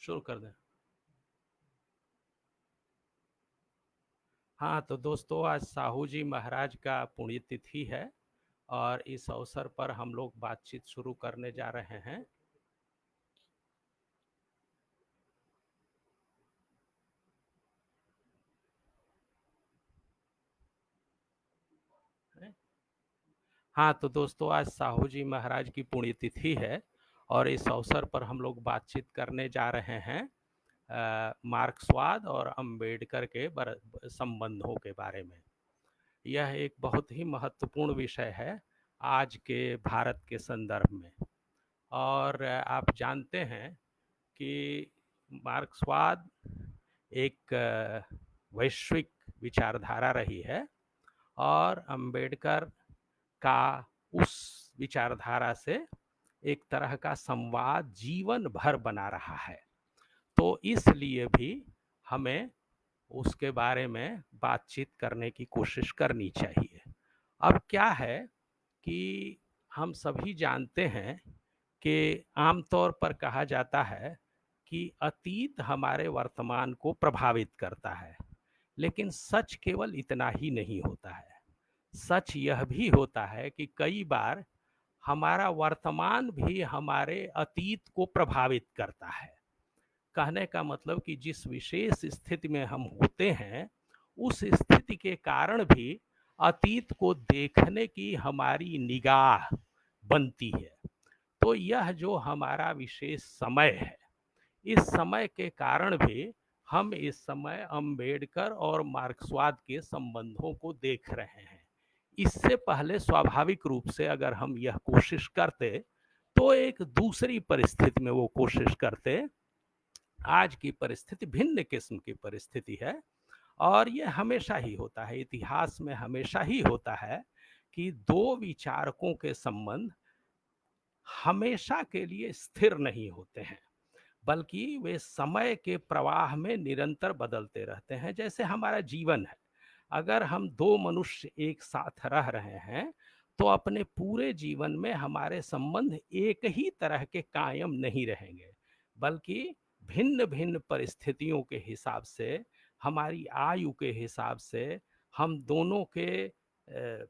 शुरू कर दें। हाँ, तो दोस्तों आज साहू जी महाराज का पुण्यतिथि है और इस अवसर पर हम लोग बातचीत शुरू करने जा रहे हैं। हाँ, तो दोस्तों आज साहू जी महाराज की पुण्यतिथि है और इस अवसर पर हम लोग बातचीत करने जा रहे हैं मार्क्सवाद और अंबेडकर के संबंधों के बारे में। यह एक बहुत ही महत्वपूर्ण विषय है आज के भारत के संदर्भ में। और आप जानते हैं कि मार्क्सवाद एक वैश्विक विचारधारा रही है और अंबेडकर का उस विचारधारा से एक तरह का संवाद जीवन भर बना रहा है। तो इसलिए भी हमें उसके बारे में बातचीत करने की कोशिश करनी चाहिए। अब क्या है कि हम सभी जानते हैं कि आमतौर पर कहा जाता है कि अतीत हमारे वर्तमान को प्रभावित करता है, लेकिन सच केवल इतना ही नहीं होता है। सच यह भी होता है कि कई बार हमारा वर्तमान भी हमारे अतीत को प्रभावित करता है। कहने का मतलब कि जिस विशेष स्थिति में हम होते हैं, उस स्थिति के कारण भी अतीत को देखने की हमारी निगाह बनती है। तो यह जो हमारा विशेष समय है, इस समय के कारण भी हम इस समय अंबेडकर और मार्क्सवाद के संबंधों को देख रहे हैं। इससे पहले स्वाभाविक रूप से अगर हम यह कोशिश करते तो एक दूसरी परिस्थिति में वो कोशिश करते। आज की परिस्थिति भिन्न किस्म की परिस्थिति है और ये हमेशा ही होता है, इतिहास में हमेशा ही होता है कि दो विचारकों के संबंध हमेशा के लिए स्थिर नहीं होते हैं, बल्कि वे समय के प्रवाह में निरंतर बदलते रहते हैं। जैसे हमारा जीवन है, अगर हम दो मनुष्य एक साथ रह रहे हैं तो अपने पूरे जीवन में हमारे संबंध एक ही तरह के कायम नहीं रहेंगे, बल्कि भिन्न भिन्न परिस्थितियों के हिसाब से, हमारी आयु के हिसाब से, हम दोनों के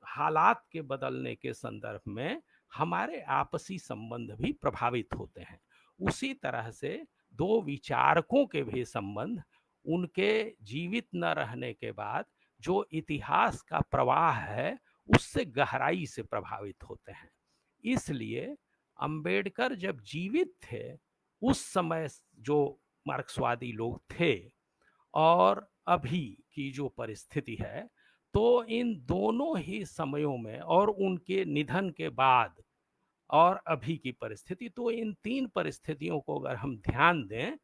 हालात के बदलने के संदर्भ में हमारे आपसी संबंध भी प्रभावित होते हैं। उसी तरह से दो विचारकों के भी संबंध उनके जीवित न रहने के बाद जो इतिहास का प्रवाह है उससे गहराई से प्रभावित होते हैं। इसलिए अंबेडकर जब जीवित थे उस समय जो मार्क्सवादी लोग थे और अभी की जो परिस्थिति है, तो इन दोनों ही समयों में और उनके निधन के बाद और अभी की परिस्थिति, तो इन तीन परिस्थितियों को अगर हम ध्यान दें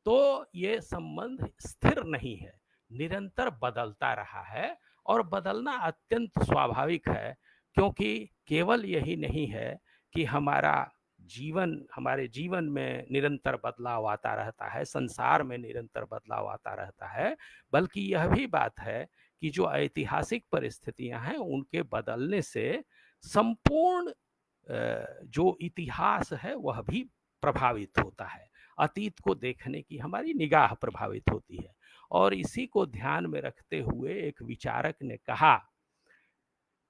तो ये संबंध स्थिर नहीं है, निरंतर बदलता रहा है और बदलना अत्यंत स्वाभाविक है। क्योंकि केवल यही नहीं है कि हमारे जीवन में निरंतर बदलाव आता रहता है, संसार में निरंतर बदलाव आता रहता है, बल्कि यह भी बात है कि जो ऐतिहासिक परिस्थितियां हैं उनके बदलने से संपूर्ण जो इतिहास है वह भी प्रभावित होता है। अतीत को देखने की हमारी निगाह प्रभावित होती है। और इसी को ध्यान में रखते हुए एक विचारक ने कहा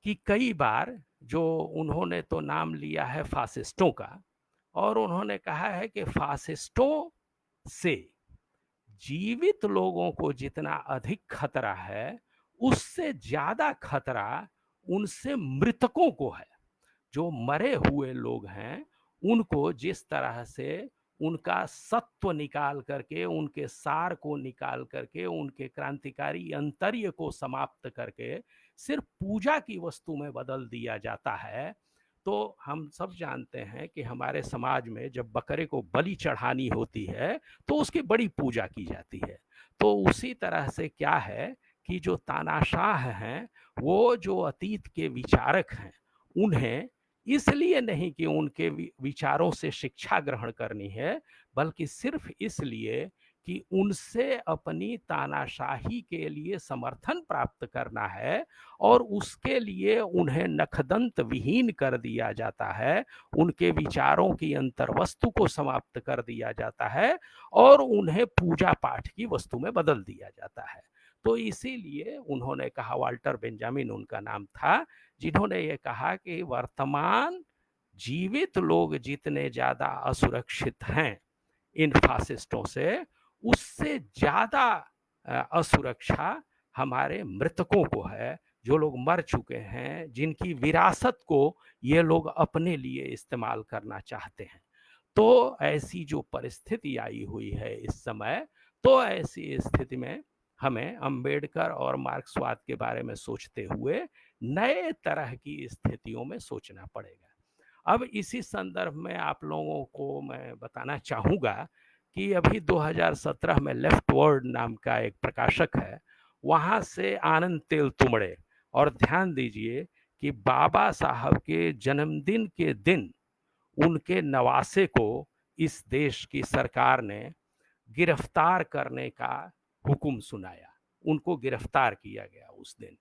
कि कई बार जो उन्होंने तो नाम लिया है फासिस्टों का, और उन्होंने कहा है कि फासिस्टों से जीवित लोगों को जितना अधिक खतरा है, उससे ज्यादा खतरा उनसे मृतकों को है। जो मरे हुए लोग हैं उनको जिस तरह से उनका सत्व निकाल करके, उनके सार को निकाल करके, उनके क्रांतिकारी अंतर्य को समाप्त करके सिर्फ पूजा की वस्तु में बदल दिया जाता है, तो हम सब जानते हैं कि हमारे समाज में जब बकरे को बलि चढ़ानी होती है तो उसकी बड़ी पूजा की जाती है। तो उसी तरह से क्या है कि जो तानाशाह हैं, वो जो अतीत के विचारक हैं, उन्हें इसलिए नहीं कि उनके विचारों से शिक्षा ग्रहण करनी है, बल्कि सिर्फ इसलिए कि उनसे अपनी तानाशाही के लिए समर्थन प्राप्त करना है और उसके लिए उन्हें नखदंत विहीन कर दिया जाता है, उनके विचारों की अंतर्वस्तु को समाप्त कर दिया जाता है और उन्हें पूजा पाठ की वस्तु में बदल दिया जाता है। तो इसीलिए उन्होंने कहा, वाल्टर बेंजामिन उनका नाम था, जिन्होंने ये कहा कि वर्तमान जीवित लोग जितने ज्यादा असुरक्षित हैं इन फासिस्टों से, उससे ज्यादा असुरक्षा हमारे मृतकों को है, जो लोग मर चुके हैं, जिनकी विरासत को ये लोग अपने लिए इस्तेमाल करना चाहते हैं। तो ऐसी जो परिस्थिति आई हुई है इस समय, तो ऐसी स्थिति में हमें अंबेडकर और मार्क्सवाद के बारे में सोचते हुए नए तरह की स्थितियों में सोचना पड़ेगा। अब इसी संदर्भ में आप लोगों को मैं बताना चाहूँगा कि अभी 2017 में लेफ्ट वर्ड नाम का एक प्रकाशक है, वहाँ से आनंद तेलतुंबड़े, और ध्यान दीजिए कि बाबा साहब के जन्मदिन के दिन उनके नवासे को इस देश की सरकार ने गिरफ्तार करने का हुक्म सुनाया, उनको गिरफ्तार किया गया उस दिन।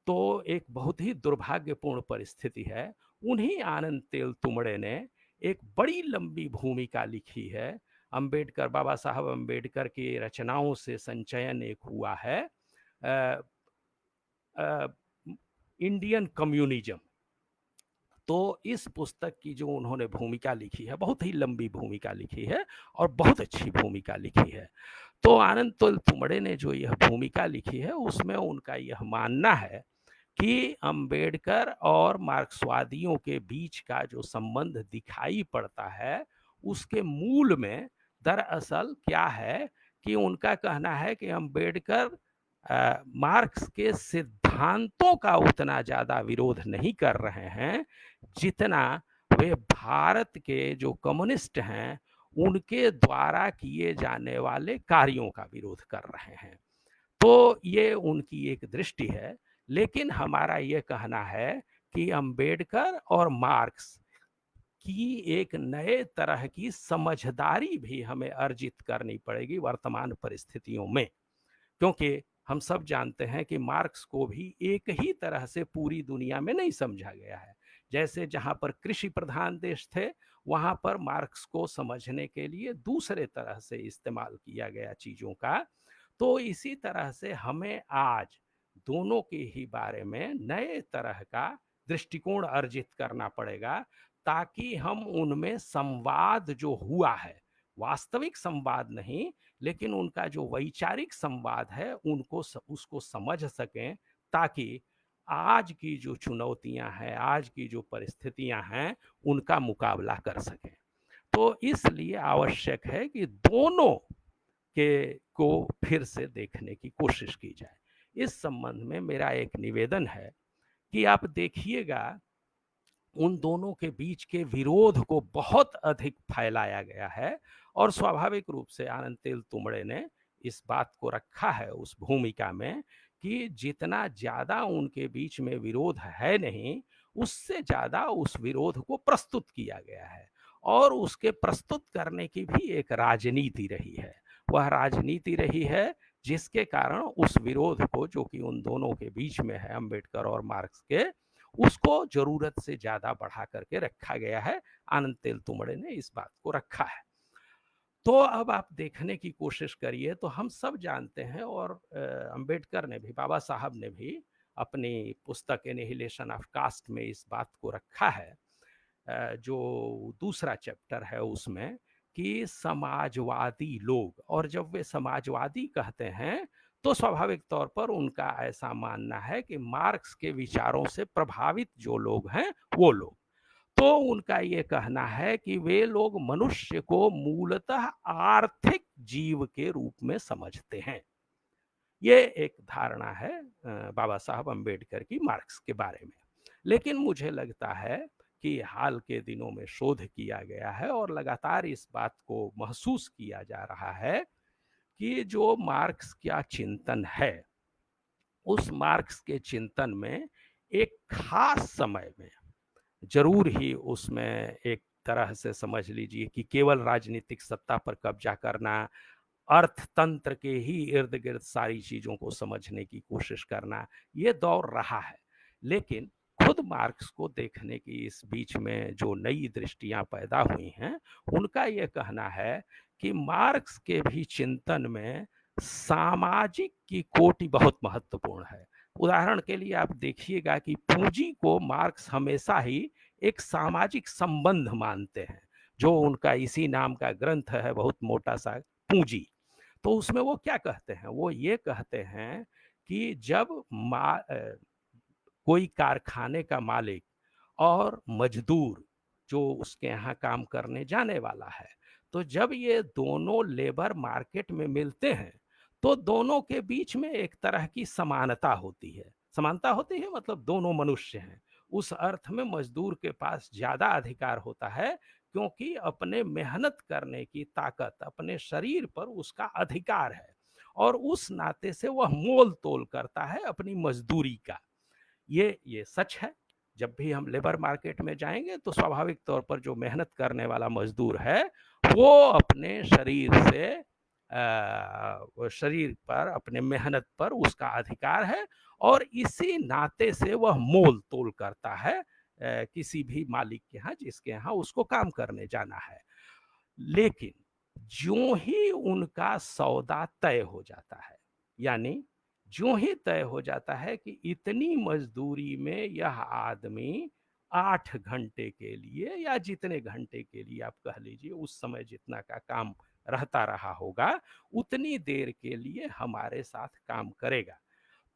तो एक बहुत ही दुर्भाग्यपूर्ण परिस्थिति है। उन्हीं आनंद तेलतुंबड़े ने एक बड़ी लंबी भूमिका लिखी है। अंबेडकर, बाबा साहब अंबेडकर की रचनाओं से संचयन एक हुआ है, इंडियन कम्युनिज्म। तो इस पुस्तक की जो उन्होंने भूमिका लिखी है, बहुत ही लंबी भूमिका लिखी है और बहुत अच्छी भूमिका लिखी है। तो आनंद तेलतुंबड़े ने जो यह भूमिका लिखी है, उसमें उनका यह मानना है कि अंबेडकर और मार्क्सवादियों के बीच का जो संबंध दिखाई पड़ता है, उसके मूल में दरअसल क्या है कि उनका कहना है कि अंबेडकर मार्क्स के सिद्धांतों का उतना ज्यादा विरोध नहीं कर रहे हैं, जितना वे भारत के जो कम्युनिस्ट हैं उनके द्वारा किए जाने वाले कार्यों का विरोध कर रहे हैं। तो ये उनकी एक दृष्टि है। लेकिन हमारा ये कहना है कि अंबेडकर और मार्क्स की एक नए तरह की समझदारी भी हमें अर्जित करनी पड़ेगी वर्तमान परिस्थितियों में, क्योंकि हम सब जानते हैं कि मार्क्स को भी एक ही तरह से पूरी दुनिया में नहीं समझा गया है। जैसे जहां पर कृषि प्रधान देश थे, वहां पर मार्क्स को समझने के लिए दूसरे तरह से इस्तेमाल किया गया चीजों का। तो इसी तरह से हमें आज दोनों के ही बारे में नए तरह का दृष्टिकोण अर्जित करना पड़ेगा, ताकि हम उनमें संवाद जो हुआ है, वास्तविक संवाद नहीं, लेकिन उनका जो वैचारिक संवाद है, उसको समझ सकें, ताकि आज की जो चुनौतियां हैं, आज की जो परिस्थितियां हैं, उनका मुकाबला कर सकें। तो इसलिए आवश्यक है कि दोनों के को फिर से देखने की कोशिश की जाए। इस संबंध में मेरा एक निवेदन है कि आप देखिएगा, उन दोनों के बीच के विरोध को बहुत अधिक फैलाया गया है और स्वाभाविक रूप से आनंद तेलतुंबड़े ने इस बात को रखा है उस भूमिका में कि जितना ज्यादा उनके बीच में विरोध है नहीं, उससे ज्यादा उस विरोध को प्रस्तुत किया गया है और उसके प्रस्तुत करने की भी एक राजनीति रही है। वह राजनीति रही है जिसके कारण उस विरोध को, जो कि उन दोनों के बीच में है, अंबेडकर और मार्क्स के, उसको जरूरत से ज्यादा बढ़ा करके रखा गया है। आनंद तेलतुंबड़े ने इस बात को रखा है। तो अब आप देखने की कोशिश करिए, तो हम सब जानते हैं, और अंबेडकर ने भी, बाबा साहब ने भी अपनी पुस्तक एनिहिलेशन ऑफ कास्ट में इस बात को रखा है, जो दूसरा चैप्टर है उसमें, कि समाजवादी लोग, और जब वे समाजवादी कहते हैं तो स्वाभाविक तौर पर उनका ऐसा मानना है कि मार्क्स के विचारों से प्रभावित जो लोग हैं वो लोग, तो उनका ये कहना है कि वे लोग मनुष्य को मूलतः आर्थिक जीव के रूप में समझते हैं। ये एक धारणा है बाबा साहब अंबेडकर की मार्क्स के बारे में। लेकिन मुझे लगता है कि हाल के दिनों में शोध किया गया है और लगातार इस बात को महसूस किया जा रहा है कि जो मार्क्स का चिंतन है, उस मार्क्स के चिंतन में एक खास समय में जरूर ही उसमें एक तरह से समझ लीजिए कि केवल राजनीतिक सत्ता पर कब्जा करना, अर्थतंत्र के ही इर्द गिर्द सारी चीजों को समझने की कोशिश करना, ये दौर रहा है। लेकिन खुद मार्क्स को देखने की इस बीच में जो नई दृष्टियां पैदा हुई हैं, उनका ये कहना है कि मार्क्स के भी चिंतन में सामाजिक की कोटि बहुत महत्वपूर्ण है। उदाहरण के लिए आप देखिएगा कि पूंजी को मार्क्स हमेशा ही एक सामाजिक संबंध मानते हैं। जो उनका इसी नाम का ग्रंथ है, बहुत मोटा सा, पूंजी। तो उसमें वो क्या कहते हैं? वो ये कहते हैं कि जब कोई कारखाने का मालिक और मजदूर जो उसके यहाँ काम करने जाने वाला है, तो जब ये दोनों लेबर मार्केट में मिलते हैं, तो दोनों के बीच में एक तरह की समानता होती है। समानता होती है मतलब दोनों मनुष्य हैं। उस अर्थ में मजदूर के पास ज्यादा अधिकार होता है, क्योंकि अपने मेहनत करने की ताकत, अपने शरीर पर उसका अधिकार है, और उस नाते से वह मोल तोल करता है अपनी मजदूरी का। ये सच है। जब भी हम लेबर मार्केट में जाएंगे तो स्वाभाविक तौर पर जो मेहनत करने वाला मजदूर है, वो अपने शरीर से शरीर पर, अपने मेहनत पर उसका अधिकार है, और इसी नाते से वह मोल तोल करता है किसी भी मालिक के यहाँ जिसके यहाँ उसको काम करने जाना है। लेकिन ज्यों ही उनका सौदा तय हो जाता है, यानी ज्यों ही तय हो जाता है कि इतनी मजदूरी में यह आदमी 8 घंटे के लिए या जितने घंटे के लिए आप कह लीजिए, उस समय जितना का काम रहता रहा होगा, उतनी देर के लिए हमारे साथ काम करेगा।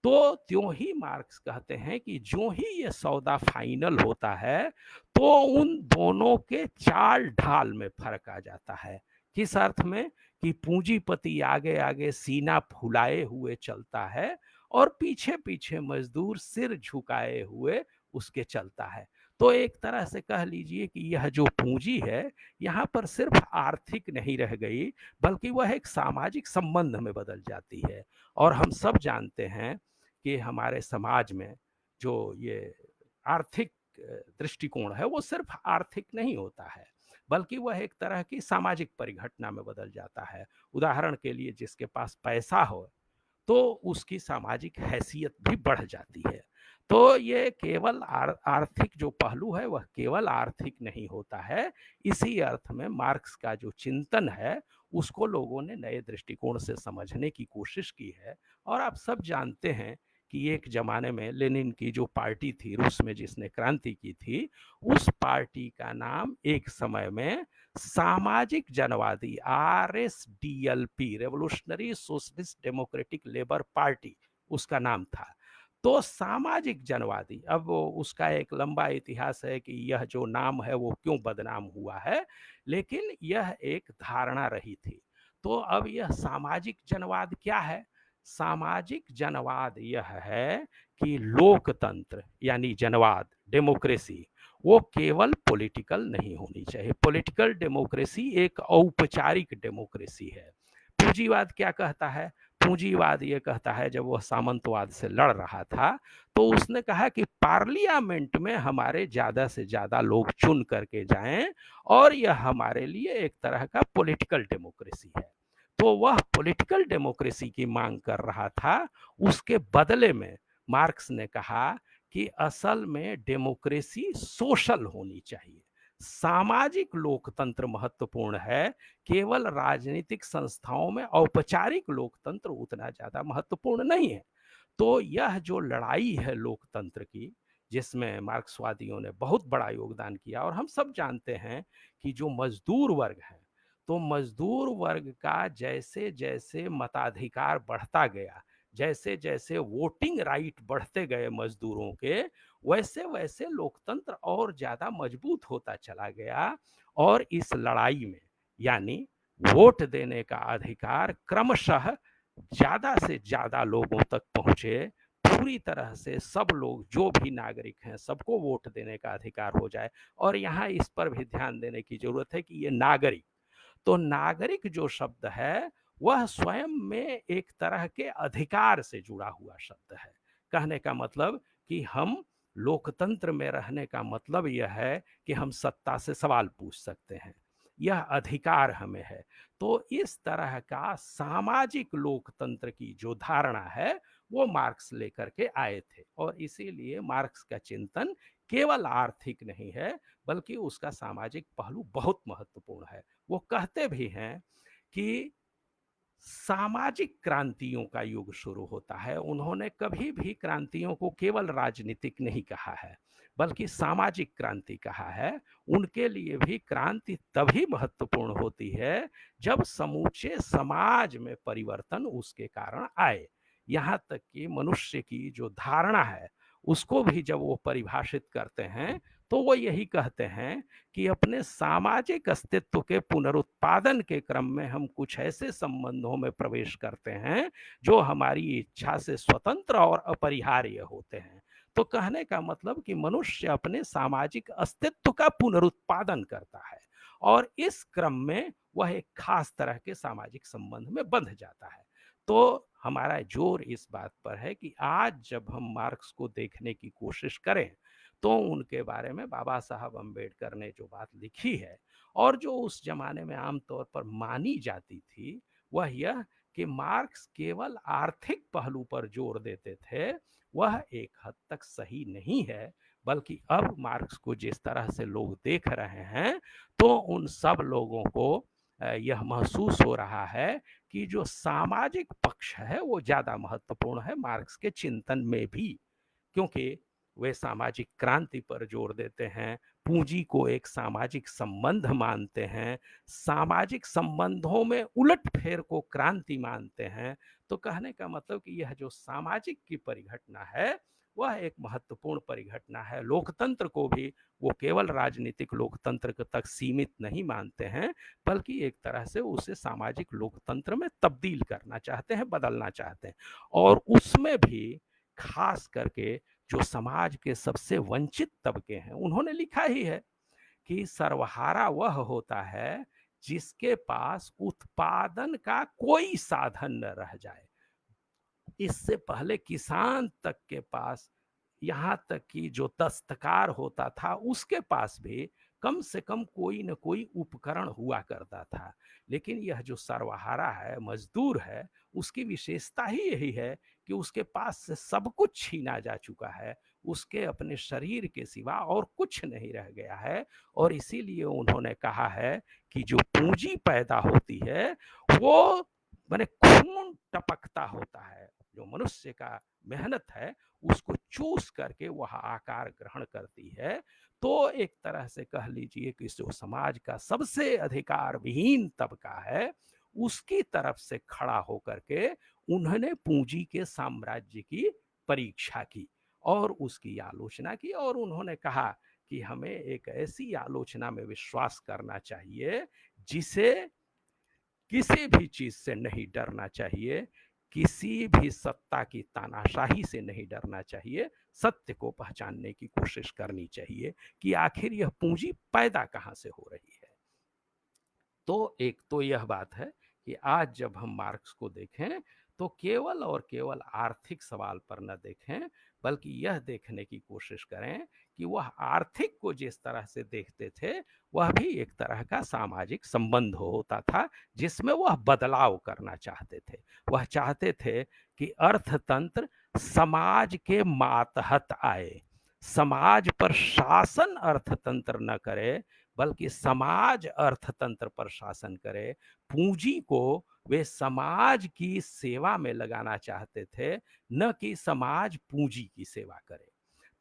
तो त्यों ही मार्क्स कहते हैं कि जो ही ये सौदा फाइनल होता है, तो उन दोनों के चाल ढाल में फर्क आ जाता है। किस अर्थ में? कि पूंजीपति आगे आगे सीना फुलाए हुए चलता है, और पीछे पीछे मजदूर सिर झुकाए हुए उसके चलता है। तो एक तरह से कह लीजिए कि यह जो पूंजी है, यहाँ पर सिर्फ आर्थिक नहीं रह गई, बल्कि वह एक सामाजिक संबंध में बदल जाती है। और हम सब जानते हैं कि हमारे समाज में जो ये आर्थिक दृष्टिकोण है, वो सिर्फ आर्थिक नहीं होता है, बल्कि वह एक तरह की सामाजिक परिघटना में बदल जाता है। उदाहरण के लिए, जिसके पास पैसा हो तो उसकी सामाजिक हैसियत भी बढ़ जाती है। तो ये केवल आर्थिक जो पहलू है, वह केवल आर्थिक नहीं होता है। इसी अर्थ में मार्क्स का जो चिंतन है, उसको लोगों ने नए दृष्टिकोण से समझने की कोशिश की है। और आप सब जानते हैं कि एक जमाने में लेनिन की जो पार्टी थी रूस में, जिसने क्रांति की थी, उस पार्टी का नाम एक समय में सामाजिक जनवादी, RSDLP, revolutionary socialist democratic labour party, उसका नाम था। तो सामाजिक जनवादी, अब उसका एक लंबा इतिहास है कि यह जो नाम है वो क्यों बदनाम हुआ है, लेकिन यह एक धारणा रही थी। तो अब यह सामाजिक जनवाद क्या है? सामाजिक जनवाद यह है कि लोकतंत्र यानी जनवाद, डेमोक्रेसी, वो केवल पॉलिटिकल नहीं होनी चाहिए। पॉलिटिकल डेमोक्रेसी एक औपचारिक डेमोक्रेसी है। पूंजीवाद क्या कहता है? पूंजीवाद ये कहता है, जब वह सामंतवाद से लड़ रहा था, तो उसने कहा कि पार्लियामेंट में हमारे ज्यादा से ज्यादा लोग चुन करके जाएं, और यह हमारे लिए एक तरह का पॉलिटिकल डेमोक्रेसी है। तो वह पॉलिटिकल डेमोक्रेसी की मांग कर रहा था। उसके बदले में मार्क्स ने कहा कि असल में डेमोक्रेसी सोशल होनी चाहिए, सामाजिक लोकतंत्र महत्वपूर्ण है। केवल राजनीतिक संस्थाओं में औपचारिक लोकतंत्र उतना ज्यादा महत्वपूर्ण नहीं है। तो यह जो लड़ाई है लोकतंत्र की, जिसमें मार्क्सवादियों ने बहुत बड़ा योगदान किया, और हम सब जानते हैं कि जो मजदूर वर्ग है, तो मजदूर वर्ग का जैसे जैसे मताधिकार बढ़ता गया, जैसे जैसे वोटिंग राइट बढ़ते गए मजदूरों के, वैसे वैसे लोकतंत्र और ज्यादा मजबूत होता चला गया। और इस लड़ाई में, यानी वोट देने का अधिकार क्रमशः ज्यादा से ज्यादा लोगों तक पहुंचे, पूरी तरह से सब लोग, जो भी नागरिक हैं, सबको वोट देने का अधिकार हो जाए। और यहाँ इस पर भी ध्यान देने की जरूरत है कि ये नागरिक, तो नागरिक जो शब्द है, वह स्वयं में एक तरह के अधिकार से जुड़ा हुआ शब्द है। कहने का मतलब कि हम लोकतंत्र में रहने का मतलब यह है कि हम सत्ता से सवाल पूछ सकते हैं। यह अधिकार हमें है। तो इस तरह का सामाजिक लोकतंत्र की जो धारणा है वो मार्क्स लेकर के आए थे, और इसीलिए मार्क्स का चिंतन केवल आर्थिक नहीं है, बल्कि उसका सामाजिक पहलू बहुत महत्वपूर्ण है। वो कहते भी हैं कि सामाजिक क्रांतियों का युग शुरू होता है। उन्होंने कभी भी क्रांतियों को केवल राजनीतिक नहीं कहा है, बल्कि सामाजिक क्रांति कहा है। उनके लिए भी क्रांति तभी महत्वपूर्ण होती है जब समूचे समाज में परिवर्तन उसके कारण आए। यहाँ तक कि मनुष्य की जो धारणा है उसको भी जब वो परिभाषित करते हैं तो वो यही कहते हैं कि अपने सामाजिक अस्तित्व के पुनरुत्पादन के क्रम में हम कुछ ऐसे संबंधों में प्रवेश करते हैं जो हमारी इच्छा से स्वतंत्र और अपरिहार्य होते हैं। तो कहने का मतलब कि मनुष्य अपने सामाजिक अस्तित्व का पुनरुत्पादन करता है, और इस क्रम में वह एक खास तरह के सामाजिक संबंध में बंध जाता है। तो हमारा जोर इस बात पर है कि आज जब हम मार्क्स को देखने की कोशिश करें तो उनके बारे में बाबा साहब अम्बेडकर ने जो बात लिखी है और जो उस जमाने में आमतौर पर मानी जाती थी, वह यह कि मार्क्स केवल आर्थिक पहलू पर जोर देते थे, वह एक हद तक सही नहीं है। बल्कि अब मार्क्स को जिस तरह से लोग देख रहे हैं तो उन सब लोगों को यह महसूस हो रहा है कि जो सामाजिक पक्ष है वो ज्यादा महत्वपूर्ण है मार्क्स के चिंतन में भी, क्योंकि वे सामाजिक क्रांति पर जोर देते हैं, पूंजी को एक सामाजिक संबंध मानते हैं, सामाजिक संबंधों में उलटफेर को क्रांति मानते हैं। तो कहने का मतलब कि यह जो सामाजिक की परिघटना है वह एक महत्वपूर्ण परिघटना है। लोकतंत्र को भी वो केवल राजनीतिक लोकतंत्र तक सीमित नहीं मानते हैं, बल्कि एक तरह से उसे सामाजिक लोकतंत्र में तब्दील करना चाहते हैं, बदलना चाहते हैं। और उसमें भी खास करके जो समाज के सबसे वंचित तबके हैं, उन्होंने लिखा ही है कि सर्वहारा वह होता है जिसके पास उत्पादन का कोई साधन न रह जाए। इससे पहले किसान तक के पास, यहाँ तक कि जो दस्तकार होता था उसके पास भी कम से कम कोई न कोई उपकरण हुआ करता था। लेकिन यह जो सर्वहारा है, मजदूर है, उसकी विशेषता ही यही है कि उसके पास से सब कुछ छीना जा चुका है, उसके अपने शरीर के सिवा और कुछ नहीं रह गया है। और इसीलिए उन्होंने कहा है कि जो पूंजी पैदा होती है वो माने खून टपकता होता है, जो मनुष्य का मेहनत है उसको चूस करके वह आकार ग्रहण करती है। तो एक तरह से कह लीजिए कि जो समाज का सबसे अधिकार विहीन तबका है उसकी तरफ से खड़ा होकर के उन्होंने पूंजी के साम्राज्य की परीक्षा की और उसकी आलोचना की, और उन्होंने कहा कि हमें एक ऐसी आलोचना में विश्वास करना चाहिए जिसे किसी भी चीज से नहीं डरना चाहिए, किसी भी सत्ता की तानाशाही से नहीं डरना चाहिए, सत्य को पहचानने की कोशिश करनी चाहिए कि आखिर यह पूंजी पैदा कहां से हो रही है। तो एक तो यह बात है कि आज जब हम मार्क्स को देखें तो केवल और केवल आर्थिक सवाल पर न देखें, बल्कि यह देखने की कोशिश करें कि वह आर्थिक को जिस तरह से देखते थे वह भी एक तरह का सामाजिक संबंध होता था जिसमें वह बदलाव करना चाहते थे। वह चाहते थे कि अर्थतंत्र समाज के मातहत आए, समाज पर शासन अर्थतंत्र न करे, बल्कि समाज अर्थतंत्र पर शासन करे। पूंजी को वे समाज की सेवा में लगाना चाहते थे, न कि समाज पूंजी की सेवा करे।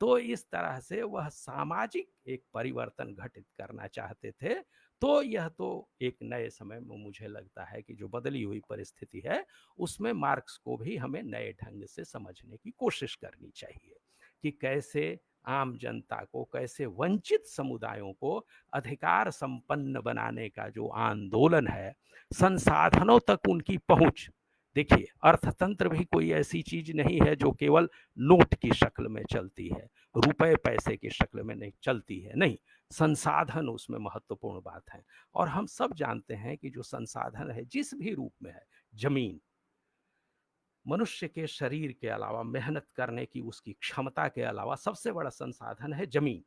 तो इस तरह से वह सामाजिक एक परिवर्तन घटित करना चाहते थे। तो यह तो एक नए समय में मुझे लगता है कि जो बदली हुई परिस्थिति है उसमें मार्क्स को भी हमें नए ढंग से समझने की कोशिश करनी चाहिए कि कैसे आम जनता को, कैसे वंचित समुदायों को अधिकार संपन्न बनाने का जो आंदोलन है, संसाधनों तक उनकी पहुंच। देखिए, अर्थतंत्र भी कोई ऐसी चीज नहीं है जो केवल नोट की शक्ल में चलती है, रुपए पैसे की शक्ल में नहीं चलती है, नहीं, संसाधन उसमें महत्वपूर्ण बात है। और हम सब जानते हैं कि जो संसाधन है जिस भी रूप में है, जमीन, मनुष्य के शरीर के अलावा, मेहनत करने की उसकी क्षमता के अलावा सबसे बड़ा संसाधन है जमीन।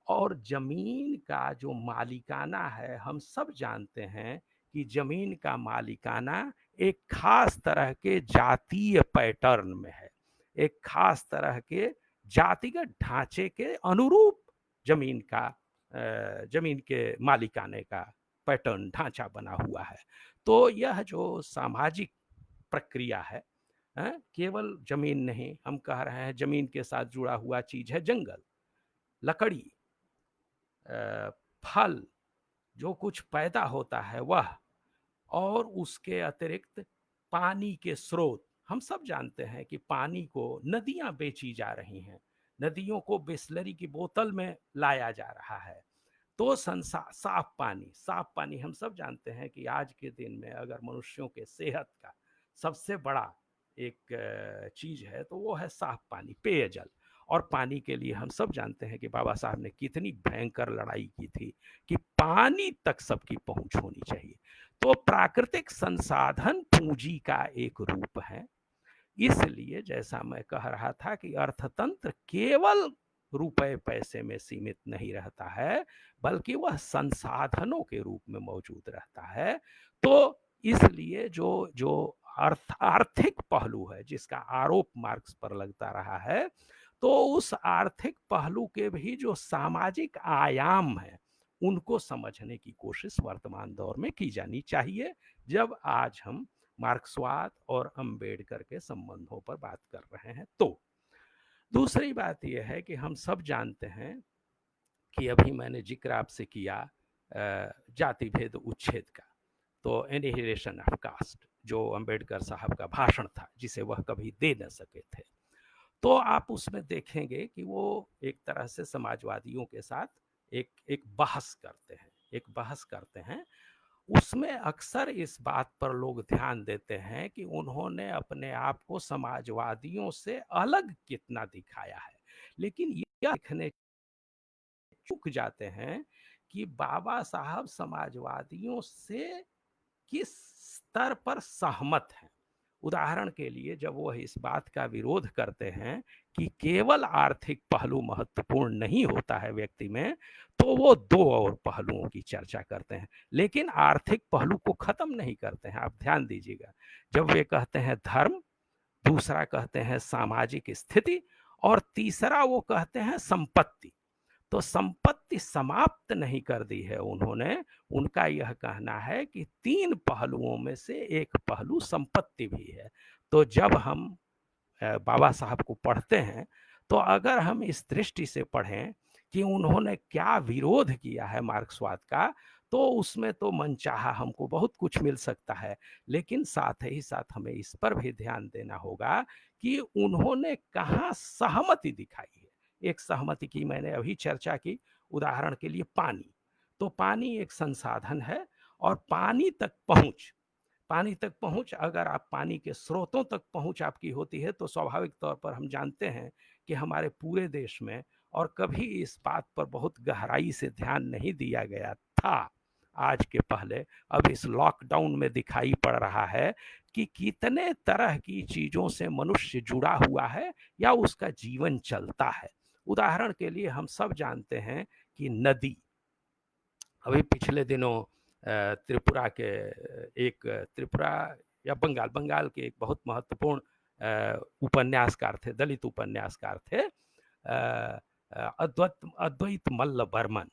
और ज़मीन का जो मालिकाना है, हम सब जानते हैं कि ज़मीन का मालिकाना एक ख़ास तरह के जातीय पैटर्न में है, एक ख़ास तरह के जातिगत ढांचे के अनुरूप ज़मीन का ज़मीन के मालिकाने का पैटर्न ढांचा बना हुआ है। तो यह जो सामाजिक प्रक्रिया है, केवल ज़मीन नहीं, हम कह रहे हैं ज़मीन के साथ जुड़ा हुआ चीज़ है जंगल, लकड़ी, फल, जो कुछ पैदा होता है वह, और उसके अतिरिक्त पानी के स्रोत। हम सब जानते हैं कि पानी को नदियाँ बेची जा रही हैं, नदियों को बिसलरी की बोतल में लाया जा रहा है। तो साफ पानी हम सब जानते हैं कि आज के दिन में अगर मनुष्यों के सेहत का सबसे बड़ा एक चीज है तो वो है साफ पानी, पेयजल। और पानी के लिए हम सब जानते हैं कि बाबा साहब ने कितनी भयंकर लड़ाई की थी कि पानी तक सबकी पहुंच होनी चाहिए। तो प्राकृतिक संसाधन पूंजी का एक रूप है। इसलिए जैसा मैं कह रहा था कि अर्थतंत्र केवल रुपए पैसे में सीमित नहीं रहता है, बल्कि वह संसाधनों के रूप में मौजूद रहता है। तो इसलिए जो जो आर्थिक पहलू है जिसका आरोप मार्क्स पर लगता रहा है, तो उस आर्थिक पहलू के भी जो सामाजिक आयाम है उनको समझने की कोशिश वर्तमान दौर में की जानी चाहिए, जब आज हम मार्क्सवाद और अंबेडकर के संबंधों पर बात कर रहे हैं। तो दूसरी बात यह है कि हम सब जानते हैं कि अभी मैंने जिक्र आपसे किया जाति भेद उच्छेद का, तो एनिहिलेशन ऑफ कास्ट जो अंबेडकर साहब का भाषण था, जिसे वह कभी दे न सके थे। तो आप उसमें देखेंगे कि वो एक तरह से समाजवादियों के साथ एक एक बहस करते हैं, उसमें अक्सर इस बात पर लोग ध्यान देते हैं कि उन्होंने अपने आप को समाजवादियों से अलग कितना दिखाया है, लेकिन यह देखने चूक जाते हैं कि बाबा साहब समाजवादियों से किस स्तर पर सहमत हैं। उदाहरण के लिए जब वह इस बात का विरोध करते हैं कि केवल आर्थिक पहलू महत्वपूर्ण नहीं होता है व्यक्ति में, तो वो दो और पहलुओं की चर्चा करते हैं, लेकिन आर्थिक पहलू को खत्म नहीं करते हैं। आप ध्यान दीजिएगा, जब वे कहते हैं धर्म, दूसरा कहते हैं सामाजिक स्थिति, और तीसरा वो कहते हैं संपत्ति। तो संपत्ति समाप्त नहीं कर दी है उन्होंने। उनका यह कहना है कि तीन पहलुओं में से एक पहलू संपत्ति भी है। तो जब हम बाबा साहब को पढ़ते हैं, तो अगर हम इस दृष्टि से पढ़ें कि उन्होंने क्या विरोध किया है मार्क्सवाद का, तो उसमें तो मनचाहा हमको बहुत कुछ मिल सकता है, लेकिन साथ ही साथ हमें इस पर भी ध्यान देना होगा कि उन्होंने कहाँ सहमति दिखाई है। एक सहमति की मैंने अभी चर्चा की, उदाहरण के लिए पानी। तो पानी एक संसाधन है, और पानी तक पहुंच, अगर आप पानी के स्रोतों तक पहुंच आपकी होती है, तो स्वाभाविक तौर पर हम जानते हैं कि हमारे पूरे देश में, और कभी इस बात पर बहुत गहराई से ध्यान नहीं दिया गया था आज के पहले, अब इस लॉकडाउन में दिखाई पड़ रहा है कि कितने तरह की चीजों से मनुष्य जुड़ा हुआ है या उसका जीवन चलता है। उदाहरण के लिए हम सब जानते हैं कि नदी, अभी पिछले दिनों त्रिपुरा के एक त्रिपुरा या बंगाल के एक बहुत महत्वपूर्ण उपन्यासकार थे, दलित उपन्यासकार थे, अद्वैत मल्ल बर्मन।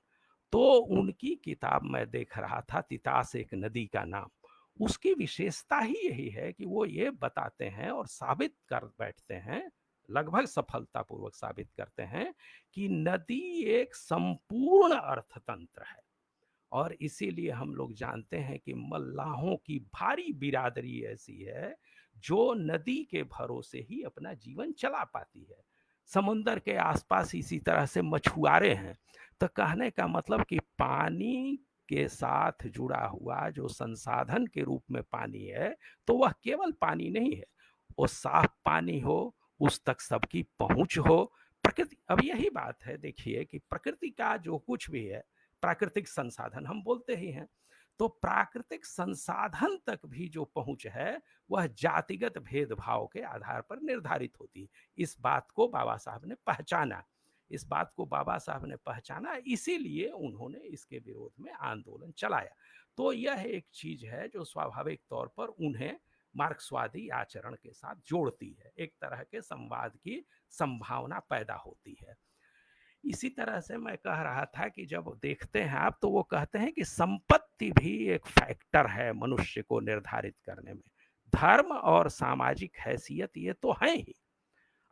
तो उनकी किताब मैं देख रहा था, तितास एक नदी का नाम। उसकी विशेषता ही यही है कि वो ये बताते हैं और साबित कर बैठते हैं, लगभग सफलतापूर्वक साबित करते हैं, कि नदी एक संपूर्ण अर्थतंत्र है। और इसीलिए हम लोग जानते हैं कि मल्लाहों की भारी बिरादरी ऐसी है जो नदी के भरोसे ही अपना जीवन चला पाती है। समुंदर के आसपास इसी तरह से मछुआरे हैं। तो कहने का मतलब कि पानी के साथ जुड़ा हुआ जो संसाधन के रूप में पानी है, तो वह केवल पानी नहीं है, वो साफ पानी हो, उस तक सबकी पहुंच हो। प्रकृति, अब यही बात है, देखिए कि प्रकृति का जो कुछ भी है, प्राकृतिक संसाधन हम बोलते ही हैं, तो प्राकृतिक संसाधन तक भी जो पहुंच है वह जातिगत भेदभाव के आधार पर निर्धारित होती है। इस बात को बाबा साहब ने पहचाना इस बात को बाबा साहब ने पहचाना, इसीलिए उन्होंने इसके विरोध में आंदोलन चलाया। तो यह एक चीज है जो स्वाभाविक तौर पर उन्हें मार्क्सवादी आचरण के साथ जोड़ती है, एक तरह के संवाद की संभावना पैदा होती है। इसी तरह से मैं कह रहा था कि जब देखते हैं आप, तो वो कहते हैं कि संपत्ति भी एक फैक्टर है मनुष्य को निर्धारित करने में, धर्म और सामाजिक हैसियत ये तो है ही।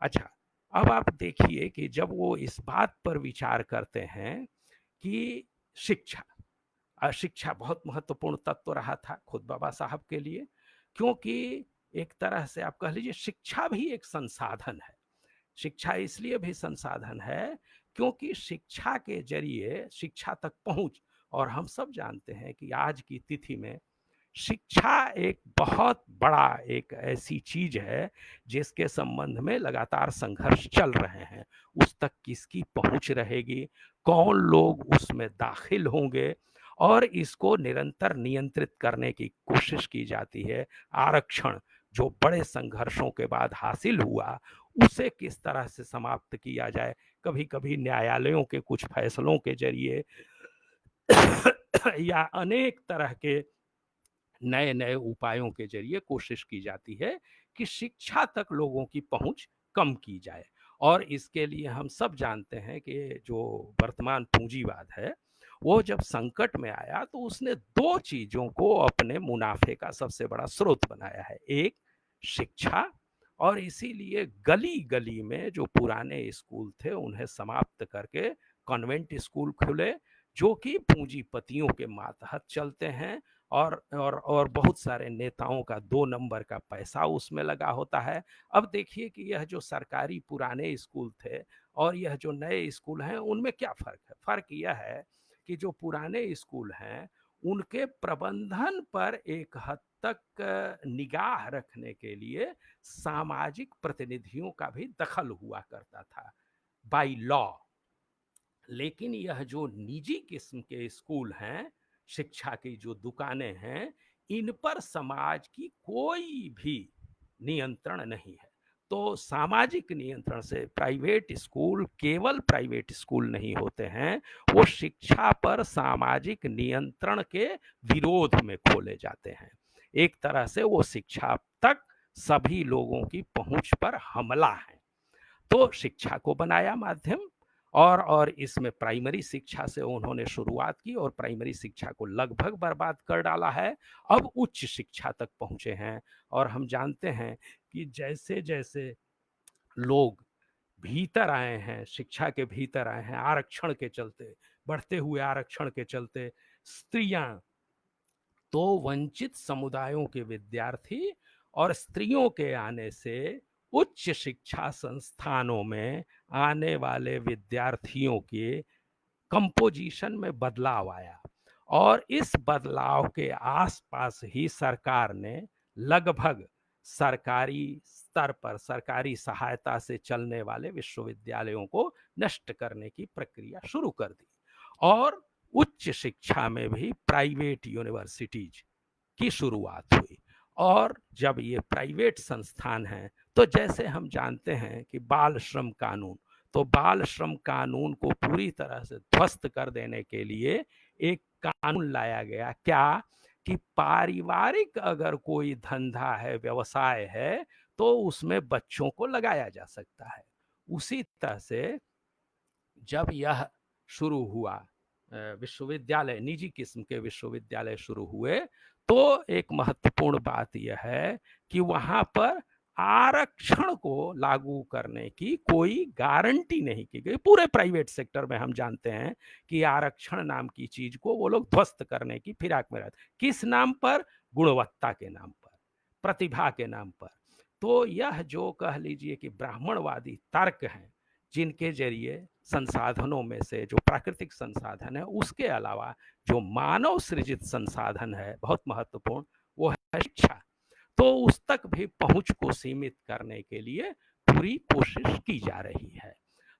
अच्छा, अब आप देखिए कि जब वो इस बात पर विचार करते हैं कि शिक्षा शिक्षा बहुत महत्वपूर्ण तत्व रहा था खुद बाबा साहब के लिए, क्योंकि एक तरह से आप कह लीजिए शिक्षा भी एक संसाधन है। शिक्षा इसलिए भी संसाधन है क्योंकि शिक्षा के जरिए शिक्षा तक पहुंच, और हम सब जानते हैं कि आज की तिथि में शिक्षा एक बहुत बड़ा एक ऐसी चीज है जिसके संबंध में लगातार संघर्ष चल रहे हैं। उस तक किसकी पहुंच रहेगी, कौन लोग उसमें दाखिल होंगे, और इसको निरंतर नियंत्रित करने की कोशिश की जाती है। आरक्षण जो बड़े संघर्षों के बाद हासिल हुआ, उसे किस तरह से समाप्त किया जाए, कभी कभी न्यायालयों के कुछ फैसलों के जरिए या अनेक तरह के नए नए उपायों के जरिए कोशिश की जाती है कि शिक्षा तक लोगों की पहुंच कम की जाए। और इसके लिए हम सब जानते हैं कि जो वर्तमान पूंजीवाद है, वो जब संकट में आया तो उसने दो चीजों को अपने मुनाफे का सबसे बड़ा स्रोत बनाया है, एक शिक्षा, और इसीलिए गली गली में जो पुराने स्कूल थे उन्हें समाप्त करके कॉन्वेंट स्कूल खुले, जो कि पूंजीपतियों के मातहत चलते हैं, और बहुत सारे नेताओं का 2 नंबर का पैसा उसमें लगा होता है। अब देखिए कि यह जो सरकारी पुराने स्कूल थे और यह जो नए स्कूल हैं, उनमें क्या फ़र्क है? फ़र्क यह है कि जो पुराने स्कूल हैं, उनके प्रबंधन पर एक हद तक निगाह रखने के लिए सामाजिक प्रतिनिधियों का भी दखल हुआ करता था, बाय लॉ। लेकिन यह जो निजी किस्म के स्कूल हैं, शिक्षा की जो दुकानें हैं, इन पर समाज की कोई भी नियंत्रण नहीं है। तो सामाजिक नियंत्रण से प्राइवेट स्कूल केवल प्राइवेट स्कूल नहीं होते हैं, वो शिक्षा पर सामाजिक नियंत्रण के विरोध में खोले जाते हैं। एक तरह से वो शिक्षा तक सभी लोगों की पहुंच पर हमला है। तो शिक्षा को बनाया माध्यम, और इसमें प्राइमरी शिक्षा से उन्होंने शुरुआत की और प्राइमरी शिक्षा को लगभग बर्बाद कर डाला है। अब उच्च शिक्षा तक पहुंचे हैं, और हम जानते हैं कि जैसे जैसे लोग भीतर आए हैं, शिक्षा के भीतर आए हैं, आरक्षण के चलते, बढ़ते हुए आरक्षण के चलते, स्त्रियां, तो वंचित समुदायों के विद्यार्थी और स्त्रियों के आने से उच्च शिक्षा संस्थानों में आने वाले विद्यार्थियों के कंपोजिशन में बदलाव आया, और इस बदलाव के आसपास ही सरकार ने लगभग सरकारी स्तर पर सरकारी सहायता से चलने वाले विश्वविद्यालयों को नष्ट करने की प्रक्रिया शुरू कर दी, और उच्च शिक्षा में भी प्राइवेट यूनिवर्सिटीज की शुरुआत हुई। और जब ये प्राइवेट संस्थान हैं, तो जैसे हम जानते हैं कि बाल श्रम कानून, तो बाल श्रम कानून को पूरी तरह से ध्वस्त कर देने के लिए एक कानून लाया गया, क्या कि पारिवारिक अगर कोई धंधा है, व्यवसाय है, तो उसमें बच्चों को लगाया जा सकता है। उसी तरह से जब यह शुरू हुआ, विश्वविद्यालय, निजी किस्म के विश्वविद्यालय शुरू हुए, तो एक महत्वपूर्ण बात यह है कि वहां पर आरक्षण को लागू करने की कोई गारंटी नहीं की गई। पूरे प्राइवेट सेक्टर में हम जानते हैं कि आरक्षण नाम की चीज को वो लोग ध्वस्त करने की फिराक में रहते, किस नाम पर? गुणवत्ता के नाम पर, प्रतिभा के नाम पर। तो यह जो कह लीजिए कि ब्राह्मणवादी तर्क हैं, जिनके जरिए संसाधनों में से जो प्राकृतिक संसाधन है, उसके अलावा जो मानव सृजित संसाधन है बहुत महत्वपूर्ण, वो है शिक्षा, तो उस तक भी पहुंच को सीमित करने के लिए पूरी कोशिश की जा रही है।